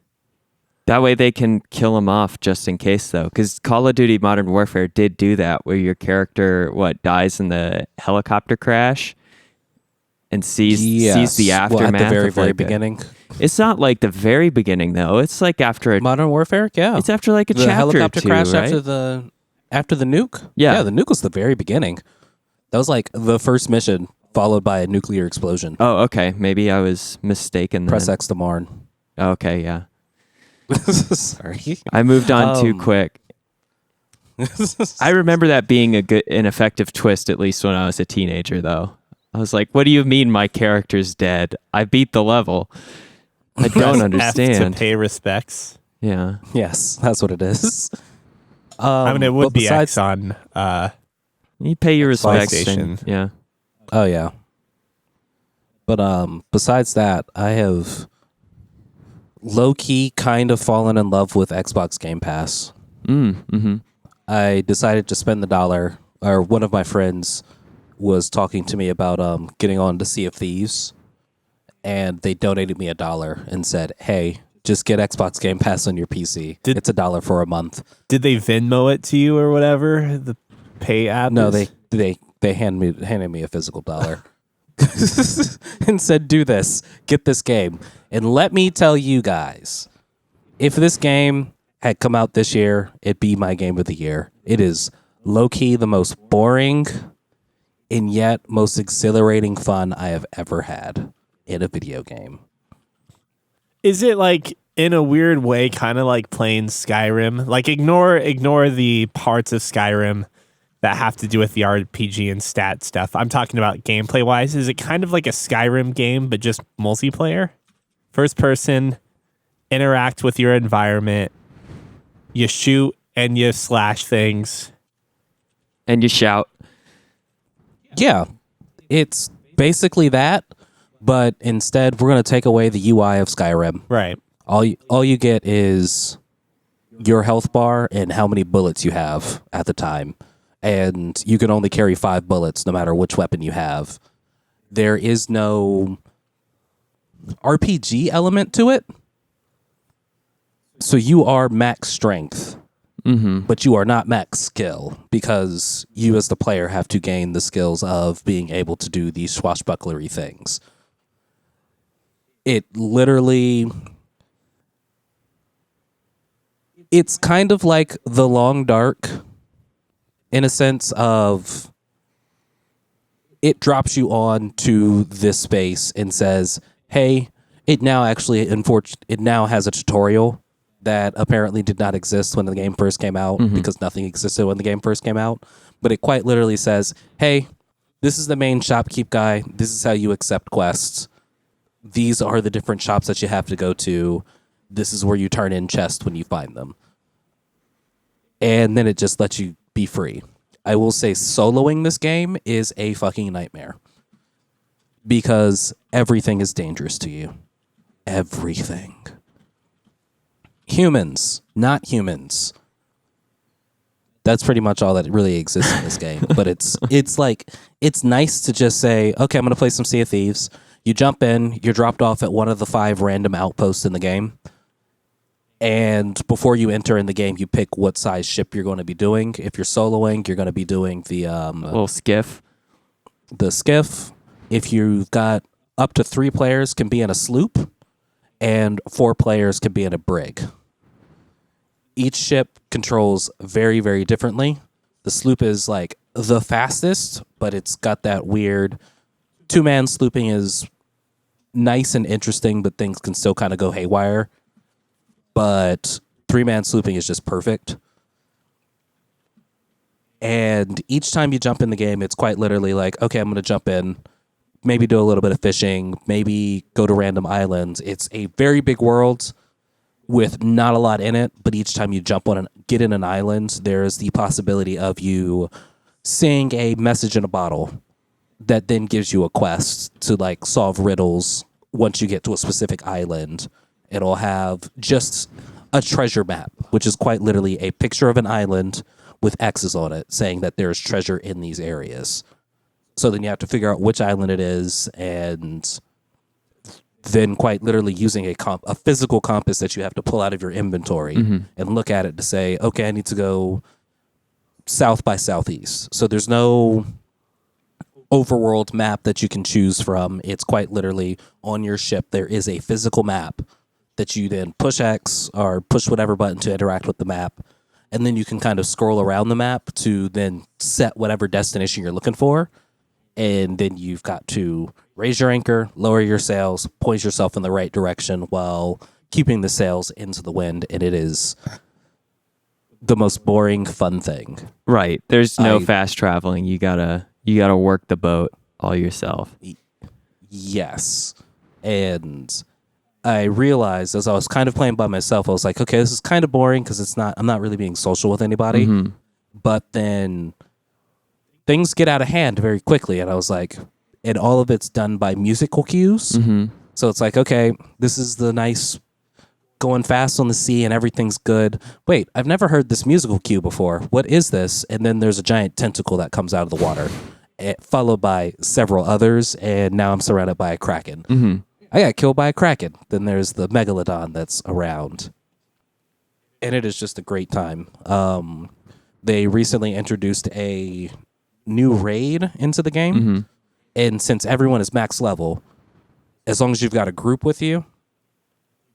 S3: That way they can kill him off just in case, though. Because Call of Duty Modern Warfare did do that, where your character, dies in the helicopter crash and sees the aftermath.
S2: At the very
S3: like
S2: beginning.
S3: It's not like the very beginning, though. It's like after
S2: Modern Warfare? Yeah.
S3: It's after like a
S2: the
S3: chapter
S2: helicopter
S3: or two,
S2: crash
S3: right?
S2: after the nuke?
S3: Yeah,
S2: the nuke was the very beginning. That was like the first mission, followed by a nuclear explosion.
S3: Oh, okay. Maybe I was mistaken.
S2: Press
S3: then.
S2: X to Marn.
S3: Okay, yeah.
S2: Sorry.
S3: I moved on too quick. I remember that being an effective twist, at least when I was a teenager, though. I was like, what do you mean my character's dead? I beat the level. I don't understand.
S1: F to pay respects.
S3: Yeah.
S2: Yes, that's what it is.
S1: I mean, it would be X on
S3: you pay your respects.
S1: PlayStation.
S3: Yeah.
S2: Oh, yeah. But besides that, I have low-key kind of fallen in love with Xbox Game Pass. I decided to spend the $1, or one of my friends was talking to me about getting on to Sea of Thieves, and they donated me $1 and said, hey, just get Xbox Game Pass on your PC. It's $1 for a month.
S1: Did they Venmo it to you or whatever? The pay app?
S2: No, they handed me a physical $1 and said, do this, get this game. And let me tell you guys, if this game had come out this year, it'd be my game of the year. It is low-key the most boring and yet most exhilarating fun I have ever had in a video game.
S1: Is it like, in a weird way, kind of like playing Skyrim? Like, ignore the parts of Skyrim that have to do with the RPG and stat stuff. I'm talking about gameplay-wise. Is it kind of like a Skyrim game, but just multiplayer? First person, interact with your environment. You shoot and you slash things.
S3: And you shout.
S2: Yeah, it's basically that, but instead we're going to take away the UI of Skyrim.
S1: Right.
S2: All you get is your health bar and how many bullets you have at the time. And you can only carry 5 bullets no matter which weapon you have. There is no RPG element to it. So you are max strength, but you are not max skill, because you as the player have to gain the skills of being able to do these swashbucklery things. It literally... It's kind of like The Long Dark, in a sense of it drops you on to this space and says, hey, it now has a tutorial that apparently did not exist when the game first came out, because nothing existed when the game first came out. But it quite literally says, hey, this is the main shopkeep guy. This is how you accept quests. These are the different shops that you have to go to. This is where you turn in chests when you find them. And then it just lets you be free. I will say soloing this game is a fucking nightmare, because everything is dangerous to you. Everything. Humans, not humans. That's pretty much all that really exists in this game. But it's nice to just say, okay, I'm going to play some Sea of Thieves. You jump in, you're dropped off at one of the 5 random outposts in the game, And before you enter in the game, you pick what size ship you're going to be doing. If you're soloing, you're going to be doing the
S3: little skiff.
S2: The skiff. If you've got up to 3 players, can be in a sloop, and 4 players can be in a brig. Each ship controls very, very differently. The sloop is like the fastest, but it's got that weird 2-man slooping is nice and interesting, but things can still kind of go haywire. But 3-man slooping is just perfect. And each time you jump in the game, it's quite literally like, okay, I'm going to jump in, maybe do a little bit of fishing, maybe go to random islands. It's a very big world with not a lot in it, but each time you jump on and get in an island, there's the possibility of you seeing a message in a bottle that then gives you a quest to like solve riddles once you get to a specific island. It'll have just a treasure map, which is quite literally a picture of an island with X's on it saying that there's treasure in these areas. So then you have to figure out which island it is, and then quite literally using a physical compass that you have to pull out of your inventory and look at it to say, okay, I need to go south by southeast. So there's no overworld map that you can choose from. It's quite literally on your ship. There is a physical map that you then push X or push whatever button to interact with the map. And then you can kind of scroll around the map to then set whatever destination you're looking for. And then you've got to raise your anchor, lower your sails, point yourself in the right direction while keeping the sails into the wind. And it is the most boring, fun thing.
S3: Right. There's no fast traveling. You gotta work the boat all yourself.
S2: Yes. And I realized as I was kind of playing by myself, I was like, okay, this is kind of boring because I'm not really being social with anybody. But then things get out of hand very quickly. And I was like, and all of it's done by musical cues. So it's like, okay, this is the nice going fast on the sea and everything's good. Wait, I've never heard this musical cue before. What is this? And then there's a giant tentacle that comes out of the water, followed by several others. And now I'm surrounded by a kraken. I got killed by a kraken. Then there's the megalodon that's around. And it is just a great time. They recently introduced a new raid into the game. And since everyone is max level, as long as you've got a group with you,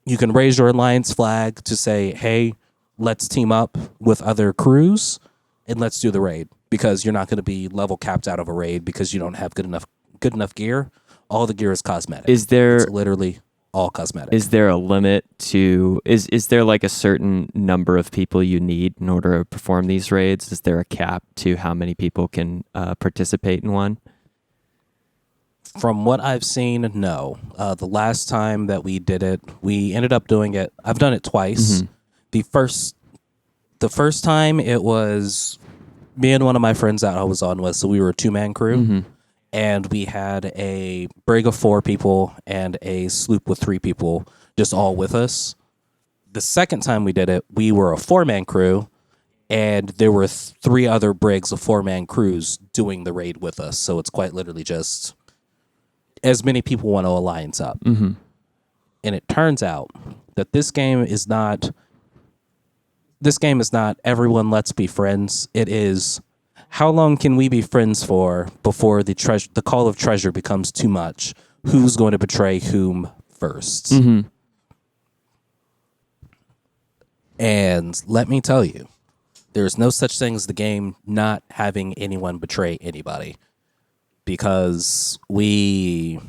S2: you can raise your alliance flag to say, hey, let's team up with other crews and let's do the raid. Because you're not going to be level capped out of a raid because you don't have good enough gear. All the gear is cosmetic. It's literally all cosmetic.
S3: Is there a limit to is there like a certain number of people you need in order to perform these raids? Is there a cap to how many people can participate in one?
S2: From what I've seen, no. The last time that we did it, we ended up doing it. I've done it twice. The first time it was me and one of my friends that I was on with, so we were a 2-man crew. And we had a brig of 4 people and a sloop with 3 people, just all with us. The second time we did it, we were a 4-man crew, and there were 3 other brigs of 4-man crews doing the raid with us. So it's quite literally just as many people want to alliance up. And it turns out that this game is not everyone let's be friends. It is, how long can we be friends for before the call of treasure becomes too much? Who's going to betray whom first? And let me tell you, there's no such thing as the game not having anyone betray anybody. Because the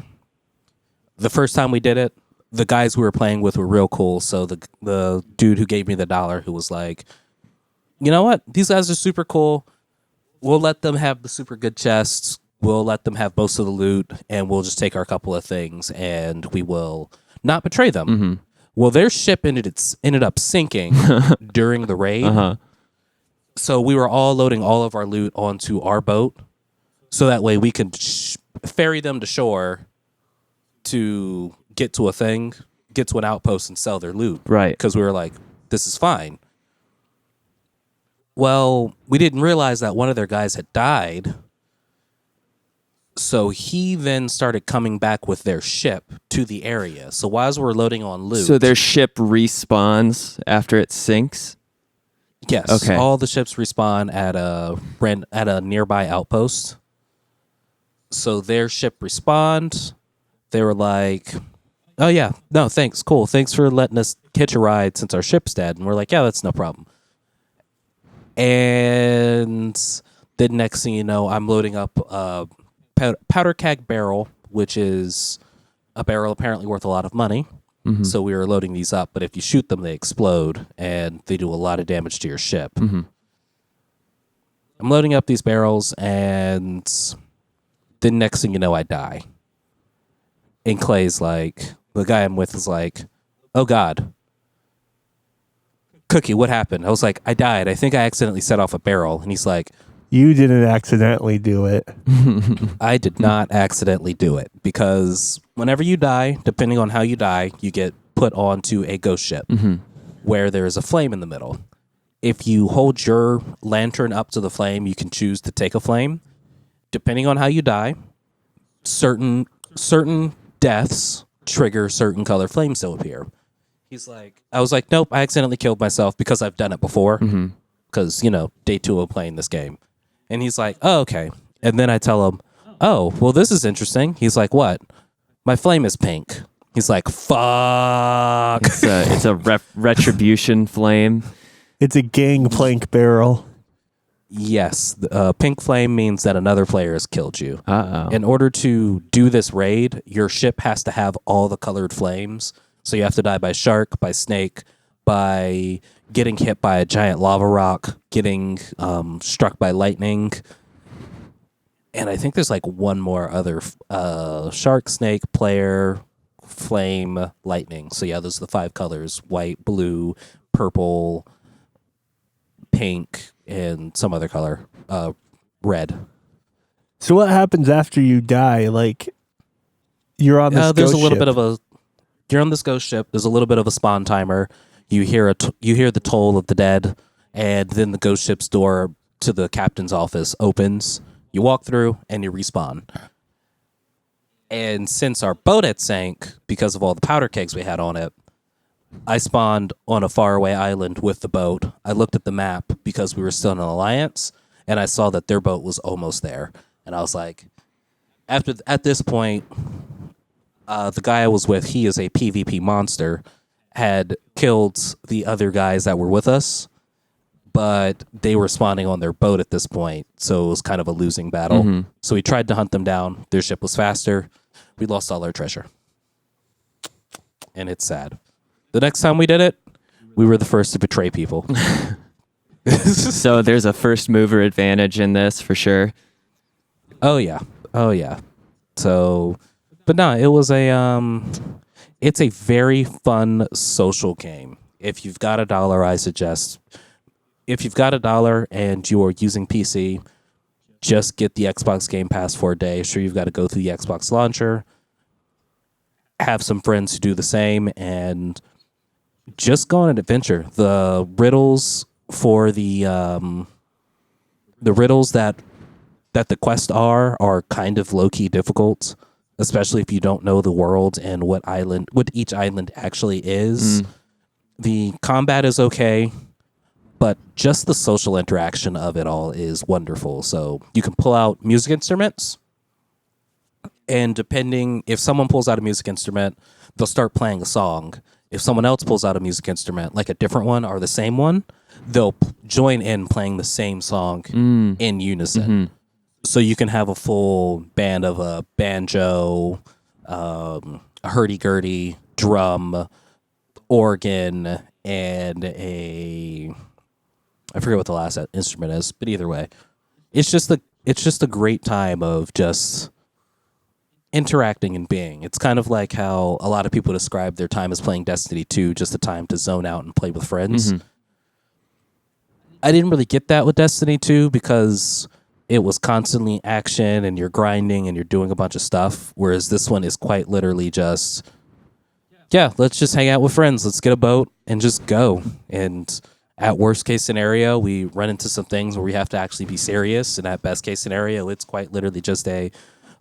S2: first time we did it, the guys we were playing with were real cool. So the dude who gave me the $1 who was like, you know what? These guys are super cool. We'll let them have the super good chests. We'll let them have most of the loot, and we'll just take our couple of things, and we will not betray them. Well, their ship ended up sinking during the raid. So we were all loading all of our loot onto our boat, so that way we could ferry them to shore to get to an outpost and sell their loot.
S3: Right.
S2: Because we were like, this is fine. Well, we didn't realize that one of their guys had died. So he then started coming back with their ship to the area. So while we're loading on loot,
S3: So their ship respawns after it sinks?
S2: yes,
S3: Okay.
S2: all the ships respawn at a nearby outpost. So their ship respawned. They were like, "Oh yeah, no, thanks, cool, thanks for letting us hitch a ride since our ship's dead." And we're like, "Yeah, that's no problem." And then next thing you know, I'm loading up a powder keg barrel, which is a barrel apparently worth a lot of money.
S3: Mm-hmm.
S2: So we were loading these up, but if you shoot them, they explode and they do a lot of damage to your ship.
S3: Mm-hmm.
S2: I'm loading up these barrels, and then next thing you know, I die. And Clay's like, the guy I'm with is like, "Oh God, Cookie, what happened?" I was like, "I died. I think I accidentally set off a barrel." And he's like,
S1: You didn't accidentally do it.
S2: "I did not accidentally do it, because whenever you die, depending on how you die, you get put onto a ghost ship where there is a flame in the middle. If you hold your lantern up to the flame, you can choose to take a flame. Depending on how you die, certain deaths trigger certain color flames to appear." He's like, I was like, "Nope, I accidentally killed myself because I've done it before. Because, day 2 of playing this game." And he's like, "Oh, okay." And then I tell him, "Oh, well, this is interesting." He's like, "What?" "My flame is pink." He's like, "Fuck."
S3: It's a retribution flame.
S1: It's a gangplank barrel.
S2: Yes. Pink flame means that another player has killed you.
S3: Uh-oh.
S2: In order to do this raid, your ship has to have all the colored flames. So you have to die by shark, by snake, by getting hit by a giant lava rock, getting struck by lightning. And I think there's like one more other shark, snake, player, flame, lightning. So yeah, those are the 5 colors: white, blue, purple, pink, and some other color, red.
S1: So what happens after you die? Like, you're on this
S2: There's
S1: ghost
S2: a little
S1: ship.
S2: bit of you're on this ghost ship. There's a little bit of a spawn timer. You hear you hear the toll of the dead, and then the ghost ship's door to the captain's office opens. You walk through and you respawn. And since our boat had sank because of all the powder kegs we had on it, I spawned on a faraway island with the boat. I looked at the map because we were still in an alliance, and I saw that their boat was almost there. And I was like, at this point, the guy I was with, he is a PvP monster, had killed the other guys that were with us, but they were spawning on their boat at this point, so it was kind of a losing battle. So we tried to hunt them down. Their ship was faster. We lost all our treasure. And it's sad. The next time we did it, we were the first to betray people.
S3: So there's a first mover advantage in this for sure.
S2: Oh yeah. So, but no, it was it's a very fun social game. If you've got $1, I suggest, if you've got $1 and you are using PC, just get the Xbox Game Pass for a day. Sure, you've got to go through the Xbox launcher, have some friends who do the same, and just go on an adventure. The riddles for the riddles that the quests are kind of low-key difficult, especially if you don't know the world and what each island actually is. The combat is okay, but just the social interaction of it all is wonderful. So you can pull out music instruments, and depending, if someone pulls out a music instrument, they'll start playing a song. If someone else pulls out a music instrument, like a different one or the same one, they'll join in playing the same song in unison. So you can have a full band of a banjo, a hurdy-gurdy, drum, organ, and I forget what the last instrument is, but either way, it's just a great time of just interacting and being. It's kind of like how a lot of people describe their time as playing Destiny 2, just a time to zone out and play with friends. I didn't really get that with Destiny 2 because it was constantly action and you're grinding and you're doing a bunch of stuff, whereas this one is quite literally just, yeah, let's just hang out with friends. Let's get a boat and just go. And at worst case scenario, we run into some things where we have to actually be serious. And at best case scenario, it's quite literally just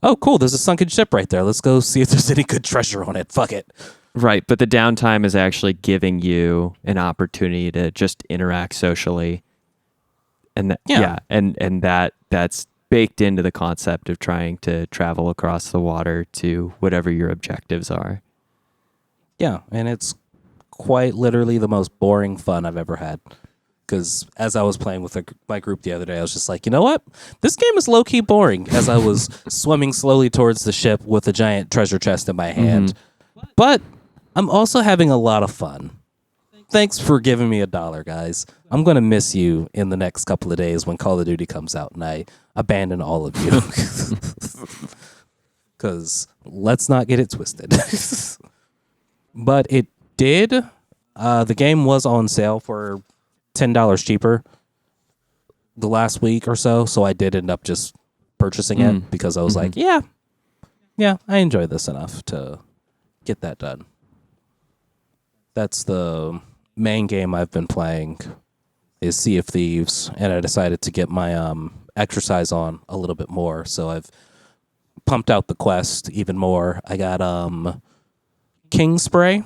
S2: oh, cool, there's a sunken ship right there. Let's go see if there's any good treasure on it. Fuck it.
S3: Right, but the downtime is actually giving you an opportunity to just interact socially. And and that's baked into the concept of trying to travel across the water to whatever your objectives are.
S2: Yeah, and it's quite literally the most boring fun I've ever had. Because as I was playing with my group the other day, I was just like, you know what? This game is low-key boring as I was swimming slowly towards the ship with a giant treasure chest in my hand. But I'm also having a lot of fun. Thanks for giving me $1, guys. I'm going to miss you in the next couple of days when Call of Duty comes out and I abandon all of you. Because let's not get it twisted. But it did. The game was on sale for $10 cheaper the last week or so. So I did end up just purchasing it because I was like, yeah, I enjoy this enough to get that done. That's the main game I've been playing is Sea of Thieves, and I decided to get my exercise on a little bit more, so I've pumped out the quest even more. I got King Spray,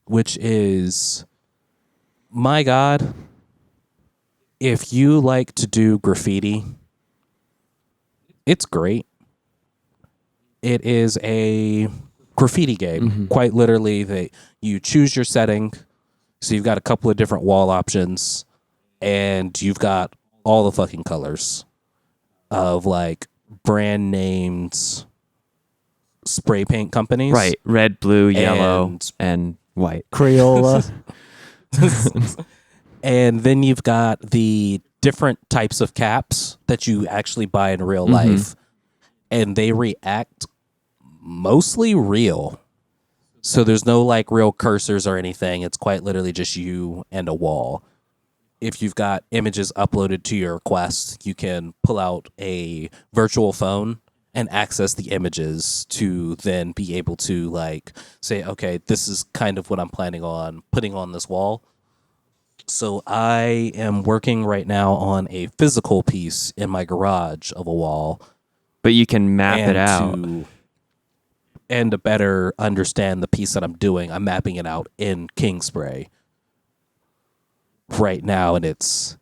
S2: which is, my God, if you like to do graffiti, it's great. It is a graffiti game. Quite literally, you choose your setting. So you've got a couple of different wall options, and you've got all the fucking colors of like brand named spray paint companies.
S3: Right. Red, blue, yellow, and white.
S2: Crayola. And then you've got the different types of caps that you actually buy in real life, and they react mostly real. So there's no like real cursors or anything. It's quite literally just you and a wall. If you've got images uploaded to your quest, you can pull out a virtual phone and access the images to then be able to like say, okay, this is kind of what I'm planning on putting on this wall. So I am working right now on a physical piece in my garage of a wall.
S3: But you can map it out.
S2: And to better understand the piece that I'm doing, I'm mapping it out in King Spray right now, and it's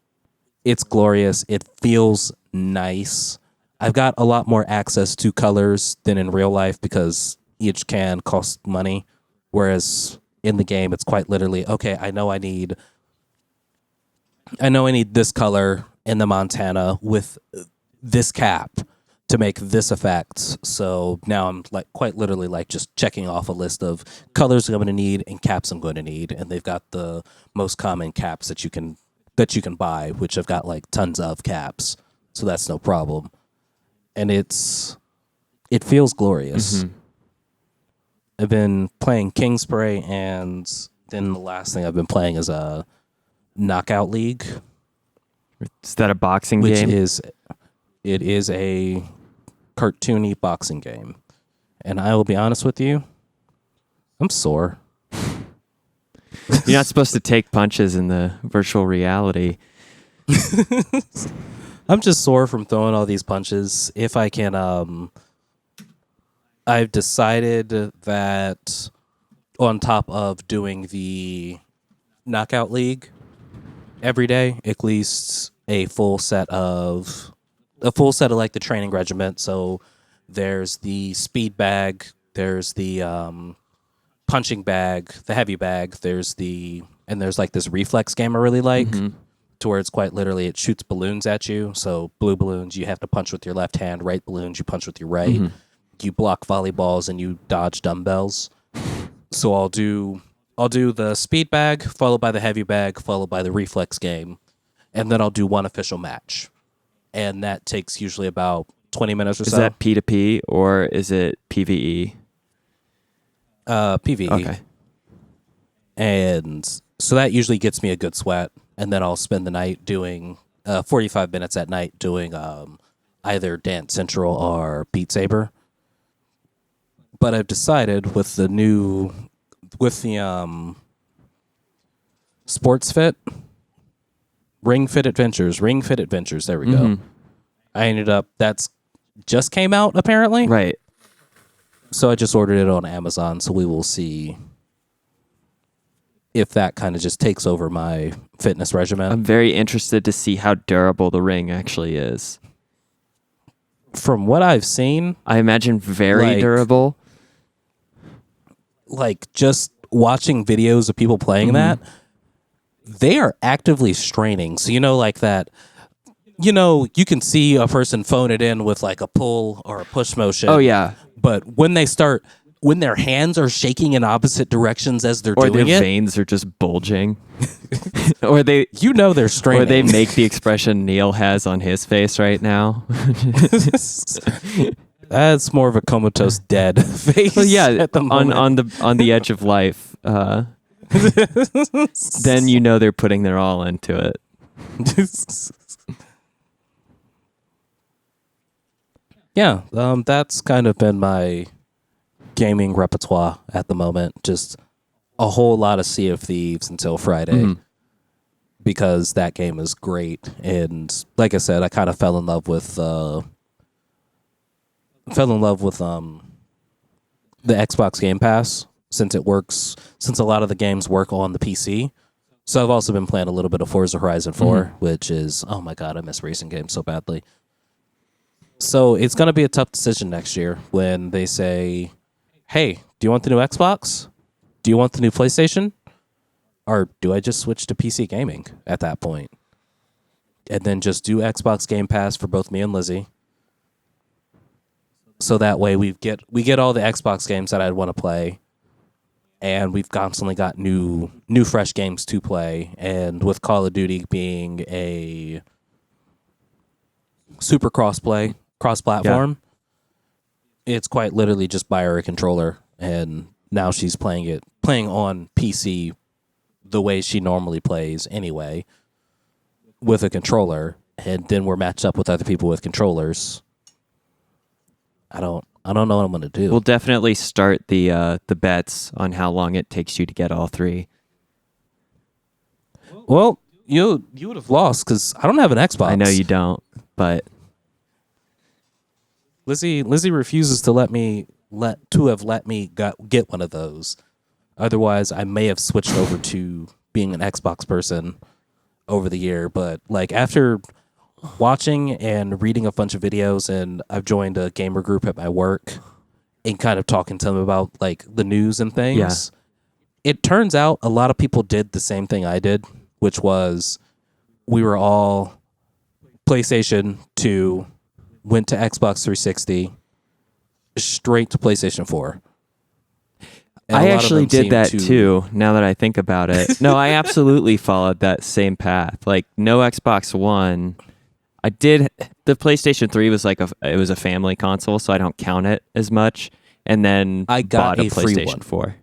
S2: glorious. It feels nice. I've got a lot more access to colors than in real life because each can cost money, whereas in the game it's quite literally, okay, I know I need this color in the Montana with this cap to make this effect. So now I'm like quite literally like just checking off a list of colors I'm going to need and caps I'm going to need, and they've got the most common caps that you can buy, which I've got like tons of caps, so that's no problem. And it feels glorious. I've been playing King Spray, and then the last thing I've been playing is a Knockout League.
S3: Is that a boxing game?
S2: It is a cartoony boxing game. And I will be honest with you, I'm sore.
S3: You're not supposed to take punches in the virtual reality.
S2: I'm just sore from throwing all these punches. If I can, I've decided that on top of doing the Knockout League every day, at least a full set of like the training regiment. So there's the speed bag, there's the punching bag, the heavy bag, there's like this reflex game I really like, to where it's quite literally it shoots balloons at you. So blue balloons you have to punch with your left hand, right balloons you punch with your right. You block volleyballs and you dodge dumbbells. So I'll do the speed bag, followed by the heavy bag, followed by the reflex game, and then I'll do one official match. And that takes usually about 20 minutes or so.
S3: Is that P2P or is it PvE?
S2: PvE.
S3: Okay.
S2: And so that usually gets me a good sweat, and then I'll spend the night doing 45 minutes at night doing either Dance Central or Beat Saber. But I've decided with the Sports Fit, Ring Fit Adventures, there we go. I ended up, that's just came out, apparently.
S3: Right.
S2: So I just ordered it on Amazon, so we will see if that kind of just takes over my fitness regimen.
S3: I'm very interested to see how durable the ring actually is.
S2: From what I've seen,
S3: I imagine very durable.
S2: Like, just watching videos of people playing that, they are actively straining. So, like that, you can see a person phone it in with like a pull or a push motion.
S3: Oh, yeah.
S2: But when their hands are shaking in opposite directions as they're
S3: or
S2: doing
S3: their
S2: it,
S3: veins are just bulging, or they're straining,
S2: or
S3: they make the expression Neil has on his face right now.
S2: That's more of a comatose dead face.
S3: Well, yeah,
S2: at the moment.
S3: on the edge of life. Then they're putting their all into it.
S2: Yeah, that's kind of been my gaming repertoire at the moment. Just a whole lot of Sea of Thieves until Friday, because that game is great. And like I said, I kind of fell in love with the Xbox Game Pass, since a lot of the games work on the PC. So I've also been playing a little bit of Forza Horizon 4, which is, oh my God, I miss racing games so badly. So it's going to be a tough decision next year when they say, hey, do you want the new Xbox? Do you want the new PlayStation? Or do I just switch to PC gaming at that point? And then just do Xbox Game Pass for both me and Lizzie. So that way we get all the Xbox games that I'd want to play. And we've constantly got new fresh games to play. And with Call of Duty being a super cross-platform, it's quite literally just buy her a controller, and now she's playing on PC the way she normally plays anyway, with a controller, and then we're matched up with other people with controllers. I don't know what I'm gonna do.
S3: We'll definitely start the bets on how long it takes you to get all three.
S2: Well, you would have lost because I don't have an Xbox.
S3: I know you don't, but
S2: Lizzie refuses to let me get one of those. Otherwise, I may have switched over to being an Xbox person over the year. But like, after watching and reading a bunch of videos, and I've joined a gamer group at my work and kind of talking to them about like the news and things. It turns out a lot of people did the same thing I did, which was we were all PlayStation 2, went to Xbox 360, straight to PlayStation 4. And
S3: I actually did that too, now that I think about it. No, I absolutely followed that same path. Like, no Xbox One. I did. The PlayStation 3 was like it was a family console, so I don't count it as much. And then
S2: I got
S3: bought a
S2: free
S3: PlayStation
S2: one.
S3: 4.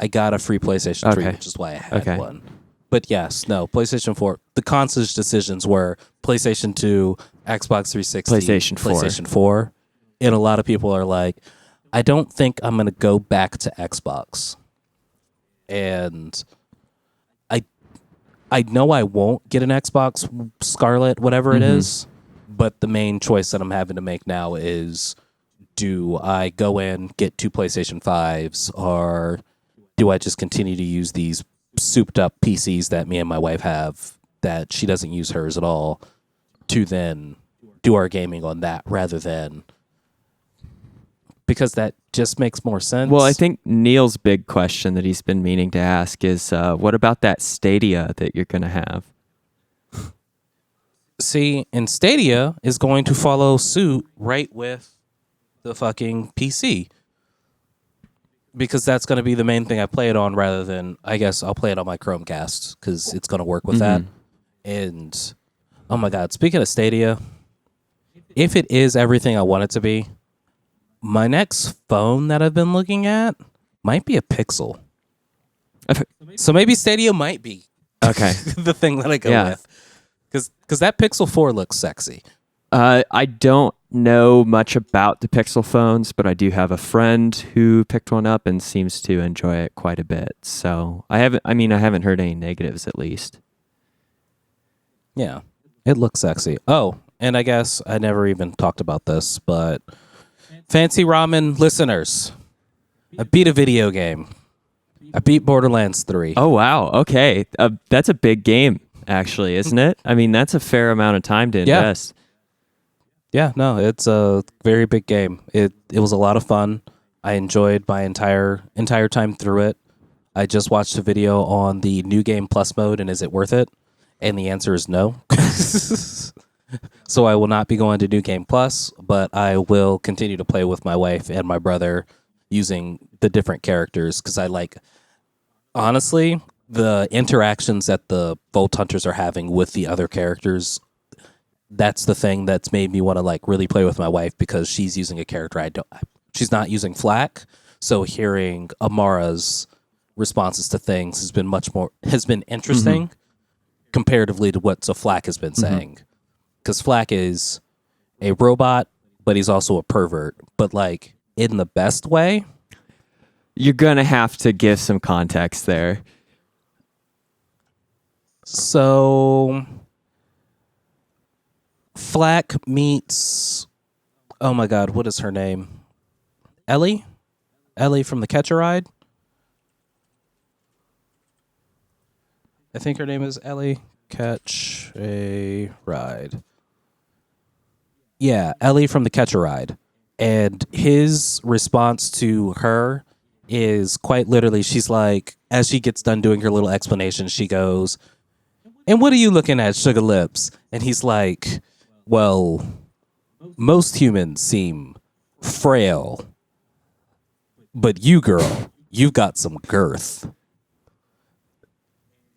S2: I got a free PlayStation 3,
S3: Okay.
S2: which is why I had one. But yes, no, PlayStation 4. The conscious decisions were PlayStation 2, Xbox 360,
S3: PlayStation
S2: 4. And a lot of people are like, I don't think I'm going to go back to Xbox. And I know I won't get an Xbox Scarlet, whatever it is. But the main choice that I'm having to make now is, do I go in, get 2 PlayStation 5s, or do I just continue to use these souped up PCs that me and my wife have, that she doesn't use hers at all, to then do our gaming on that rather than, because that just makes more sense.
S3: Well, I think Neil's big question that he's been meaning to ask is, what about that Stadia that you're going to have?
S2: See, and Stadia is going to follow suit right with the fucking PC. Because that's going to be the main thing I play it on, rather than, I guess I'll play it on my Chromecast, because it's going to work with that. And, oh my God, speaking of Stadia, if it is everything I want it to be, my next phone that I've been looking at might be a Pixel. So maybe Stadia might be the thing that I go with. Because that Pixel 4 looks sexy.
S3: I don't know much about the Pixel phones, but I do have a friend who picked one up and seems to enjoy it quite a bit. So I haven't heard any negatives, at least.
S2: Yeah, it looks sexy. Oh, and I guess I never even talked about this, but Fancy Ramen listeners, I beat a video game. I beat Borderlands 3.
S3: Oh, wow. Okay. That's a big game, actually, isn't it? I mean, that's a fair amount of time to invest.
S2: Yeah, no, it's a very big game. It was a lot of fun. I enjoyed my entire time through it. I just watched a video on the New Game Plus mode, and is it worth it? And the answer is no. So I will not be going to New Game Plus, but I will continue to play with my wife and my brother using the different characters, because I like, honestly, the interactions that the Vault Hunters are having with the other characters. That's the thing that's made me want to like really play with my wife, because she's using a character she's not using Flak. So hearing Amara's responses to things has been interesting comparatively to what Flak has been saying. Because Flak is a robot, but he's also a pervert, but like in the best way.
S3: You're going to have to give some context there.
S2: So Flak meets, oh my God, what is her name? Ellie from the Catch a Ride. I think her name is Ellie. Catch a Ride. Yeah, Ellie from the Catch a Ride. And his response to her is quite literally, she's like, as she gets done doing her little explanation, she goes, "And what are you looking at, sugar lips?" And he's like, "Well, most humans seem frail, but you, girl, you've got some girth."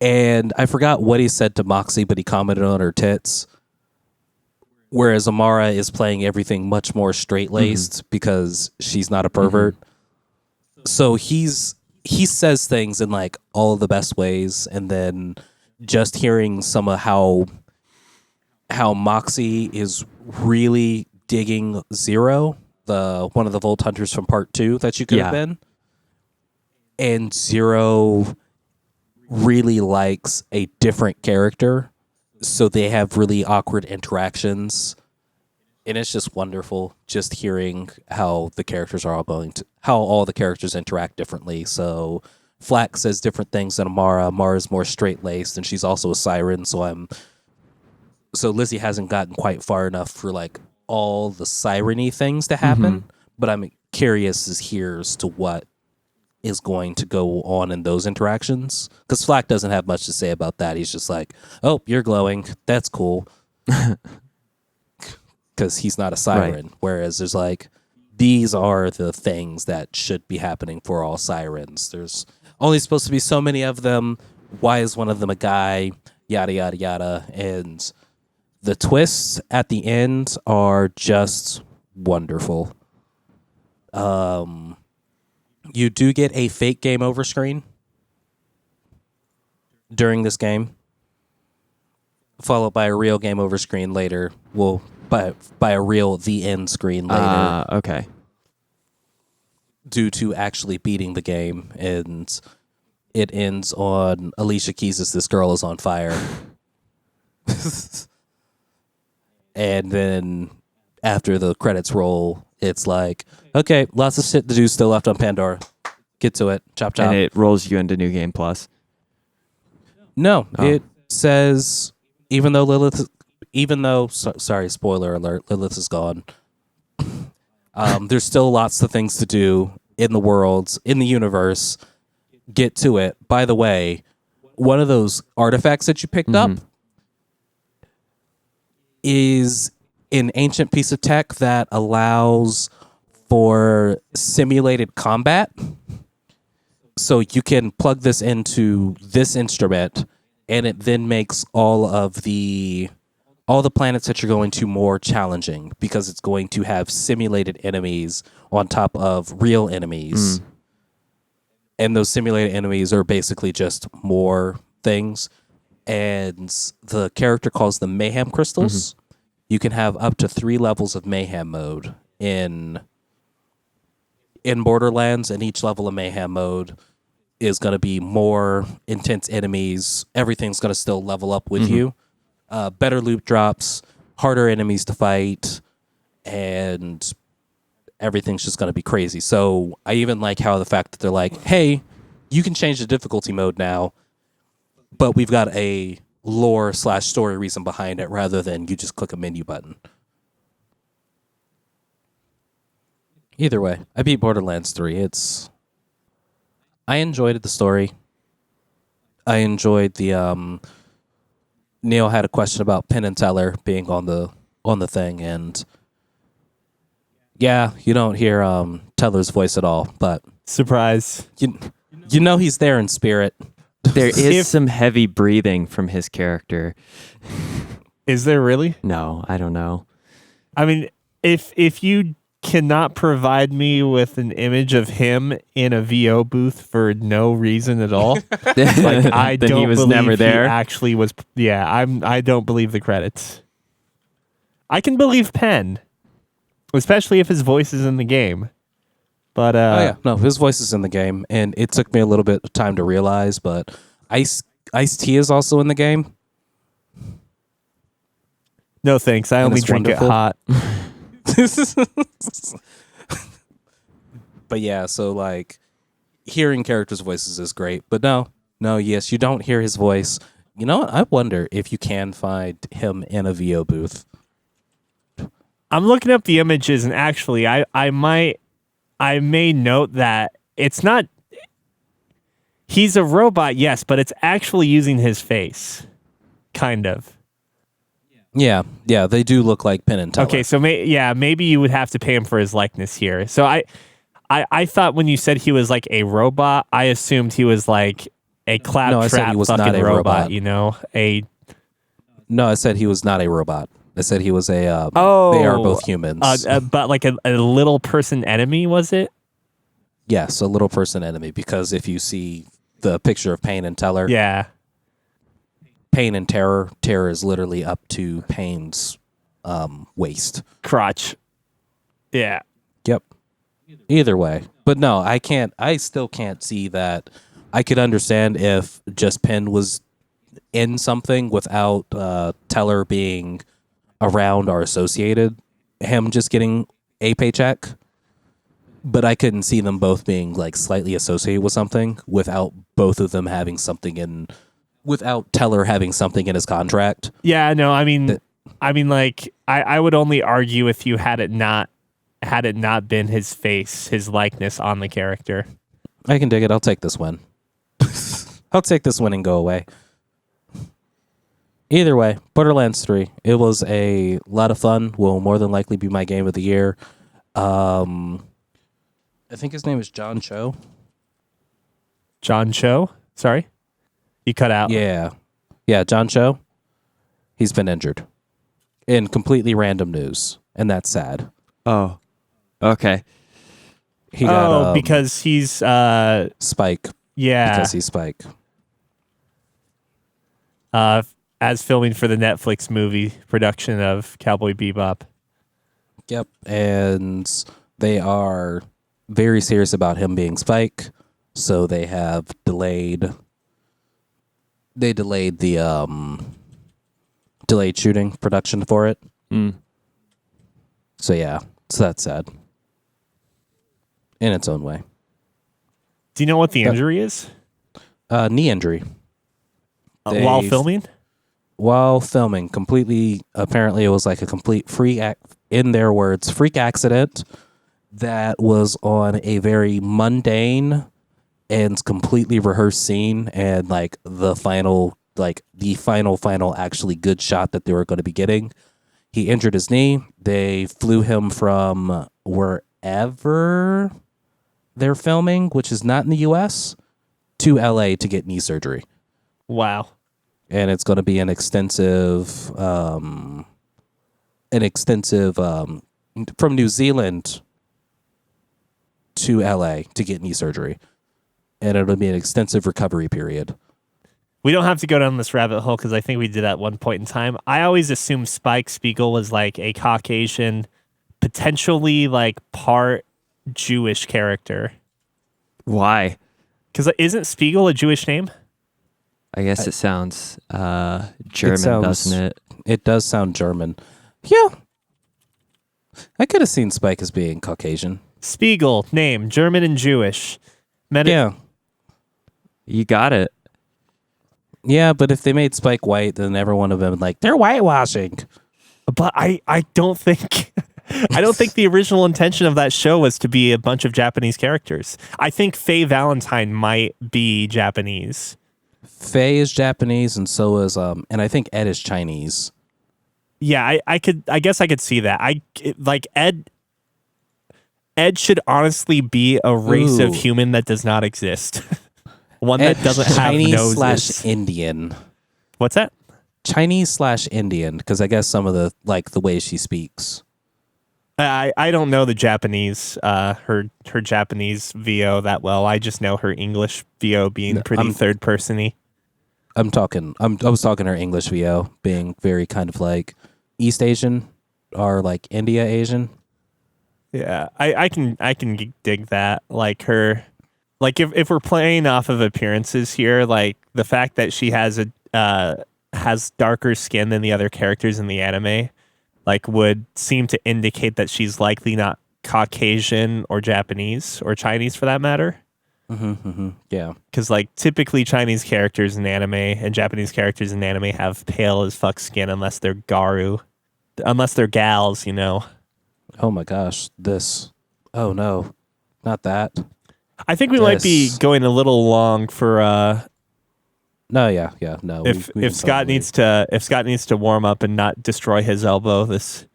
S2: And I forgot what he said to Moxie, but he commented on her tits. Whereas Amara is playing everything much more straight-laced because she's not a pervert. So he says things in like all of the best ways, and then just hearing some of how Moxie is really digging Zero, one of the Vault Hunters from Part 2 that you could have been. And Zero really likes a different character, so they have really awkward interactions, and it's just wonderful just hearing how the characters are how all the characters interact differently. So Flak says different things than Amara. Amara's more straight-laced, and she's also a siren, so Lizzie hasn't gotten quite far enough for like all the siren-y things to happen, but I'm curious as to what is going to go on in those interactions, because Flak doesn't have much to say about that. He's just like, "Oh, you're glowing. That's cool," because he's not a siren. Right. Whereas there's like, these are the things that should be happening for all sirens. There's only supposed to be so many of them. Why is one of them a guy? Yada yada yada. And the twists at the end are just wonderful. You do get a fake game over screen during this game, followed by a real game over screen later. Well, by a real the end screen later.
S3: Okay.
S2: Due to actually beating the game, and it ends on Alicia Keys' "This Girl Is on Fire." And then after the credits roll, it's like, okay, lots of shit to do still left on Pandora. Get to it. Chop, chop.
S3: And it rolls you into New Game Plus.
S2: No, it says, sorry, spoiler alert, Lilith is gone. There's still lots of things to do in the world, in the universe. Get to it. By the way, one of those artifacts that you picked up is an ancient piece of tech that allows for simulated combat. So you can plug this into this instrument, and it then makes all the planets that you're going to more challenging, because it's going to have simulated enemies on top of real enemies. And those simulated enemies are basically just more things. And the character calls them mayhem crystals. You can have up to 3 levels of mayhem mode in Borderlands, and each level of mayhem mode is going to be more intense enemies. Everything's going to still level up with you. Better loot drops, harder enemies to fight, and everything's just going to be crazy. So I even like how the fact that they're like, hey, you can change the difficulty mode now, but we've got a lore/story reason behind it rather than you just click a menu button. Either way, I beat Borderlands 3. I enjoyed the story. I enjoyed the Neil had a question about Penn and Teller being on the thing, and yeah, you don't hear Teller's voice at all, but
S1: Surprise.
S2: you know he's there in spirit.
S3: There is some heavy breathing from his character.
S1: Is there really?
S3: No, I don't know.
S1: I mean, if you cannot provide me with an image of him in a VO booth for no reason at all, like I
S3: Then
S1: don't
S3: he was
S1: believe
S3: never there.
S1: he actually was. Yeah, I don't believe the credits. I can believe Penn, especially if his voice is in the game. But
S2: Oh yeah, no, his voice is in the game, and it took me a little bit of time to realize. But Ice-T is also in the game.
S1: no thanks. I
S2: And
S1: only
S2: it's
S1: drink
S2: wonderful.
S1: it hot.
S2: But yeah, so like hearing characters' voices is great. But yes, you don't hear his voice. You know what? I wonder if you can find him in a VO booth.
S1: I'm looking up the images, and actually, I may note that it's not. He's a robot, yes, but it's actually using his face, kind of.
S2: Yeah, they do look like Penn and Teller.
S1: Okay, so maybe you would have to pay him for his likeness here. So I thought when you said he was like a robot, I assumed he was like a
S2: No, I said
S1: claptrap
S2: he was
S1: fucking
S2: not a robot.
S1: you know?
S2: No, I said he was not a robot. I said he was a. They are both humans.
S1: But like a little person enemy, was it?
S2: Yes, a little person enemy. Because if you see the picture of Pain and Teller,
S1: Yeah.
S2: Pain and Terror is literally up to Pain's waist.
S1: Crotch. Yeah.
S2: Yep. Either way, but no, I still can't see that. I could understand if just Penn was in something without Teller being around or associated, him just getting a paycheck. But I couldn't see them both being like slightly associated with something without both of them having something without Teller having something in his contract.
S1: Yeah, no, I mean, like, I would only argue if you had it not been his face, his likeness on the character.
S2: I can dig it. I'll take this win. I'll take this win and go away. Either way, Borderlands 3. It was a lot of fun. Will more than likely be my game of the year. I think his name is John Cho.
S1: John Cho? Sorry? You cut out.
S2: Yeah, John Cho. He's been injured. In completely random news, and that's sad.
S3: Oh, okay.
S2: He got
S1: because he's
S2: Spike.
S1: yeah.
S2: Because he's Spike.
S1: As filming for the Netflix movie production of Cowboy Bebop.
S2: Yep, and they are very serious about him being Spike, so they have delayed. They delayed the delayed shooting production for it. So yeah, so that's sad. In its own way.
S1: Do you know what the injury is?
S2: Knee injury.
S1: While filming?
S2: While filming, completely. Apparently, it was like a complete in their words, freak accident that was on a very mundane and completely rehearsed scene, and like the final actually good shot that they were going to be getting. He injured his knee. They flew him from wherever they're filming, which is not in the U.S., to LA to get knee surgery.
S1: Wow.
S2: And it's going to be an extensive from New Zealand to LA to get knee surgery. And it'll be an extensive recovery period.
S1: We don't have to go down this rabbit hole because I think we did at one point in time. I always assumed Spike Spiegel was like a Caucasian, potentially like part Jewish character.
S3: Why?
S1: Because isn't Spiegel a Jewish name?
S3: I guess it sounds German, doesn't it?
S2: It does sound German. Yeah. I could have seen Spike as being Caucasian.
S1: Spiegel, name, German and Jewish.
S2: Yeah.
S3: You got it.
S2: Yeah, but if they made Spike white, then everyone would have been like, they're whitewashing.
S1: But I don't think I don't think the original intention of that show was to be a bunch of Japanese characters. I think Faye Valentine might be Japanese.
S2: Faye is Japanese, and so is and I think Ed is Chinese.
S1: Yeah, I guess I could see that. Ed should honestly be a race of human that does not exist. One that doesn't have
S2: Chinese
S1: noses.
S2: / Indian.
S1: What's that?
S2: Chinese / Indian, because I guess some of the the way she speaks.
S1: I don't know the Japanese her Japanese VO that well. I just know her English VO being pretty third persony.
S2: I was talking her English VO being very kind of like East Asian or like India Asian.
S1: Yeah, I can dig that. Like her, like if we're playing off of appearances here, like the fact that she has has darker skin than the other characters in the anime, like would seem to indicate that she's likely not Caucasian or Japanese or Chinese for that matter.
S2: Yeah,
S1: because like typically Chinese characters in anime and Japanese characters in anime have pale as fuck skin unless they're unless they're gals, you know.
S2: Oh my gosh, oh no, not that.
S1: I think we might be going a little long for
S2: no.
S1: If Scott needs to warm up and not destroy his elbow this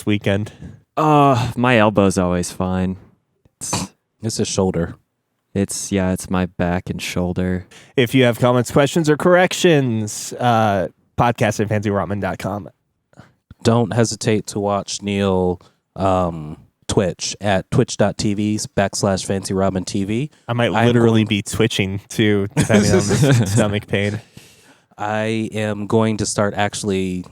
S1: weekend.
S3: My elbow's always fine.
S2: It's his shoulder.
S3: It's my back and shoulder.
S1: If you have comments, questions, or corrections, podcast@fancyramen.com.
S2: Don't hesitate to watch Neil Twitch at twitch.tv/FancyRamenTV.
S1: I might literally be twitching too, depending on the stomach pain.
S2: I am going to start actually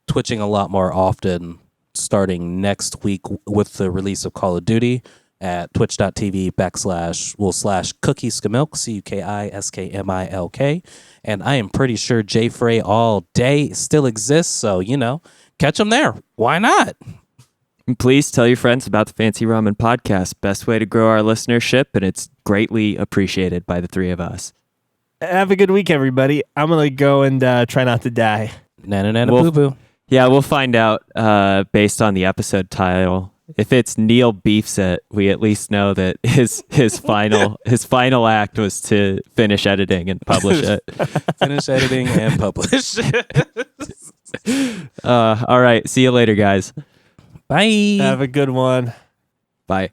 S2: twitching a lot more often starting next week with the release of Call of Duty at twitch.tv//cookieskimilk, CUKISKMILK. And I am pretty sure Jay Frey All Day still exists, so, catch him there. Why not?
S3: And please tell your friends about the Fancy Ramen Podcast. Best way to grow our listenership, and it's greatly appreciated by the three of us.
S1: Have a good week, everybody. I'm going to go and try not to die.
S2: Boo-boo.
S3: Yeah, we'll find out based on the episode title. If it's Neil Beefs It, we at least know that his final act was to finish editing and publish it.
S2: Finish editing and publish.
S3: All right. See you later, guys.
S2: Bye.
S1: Have a good one.
S3: Bye.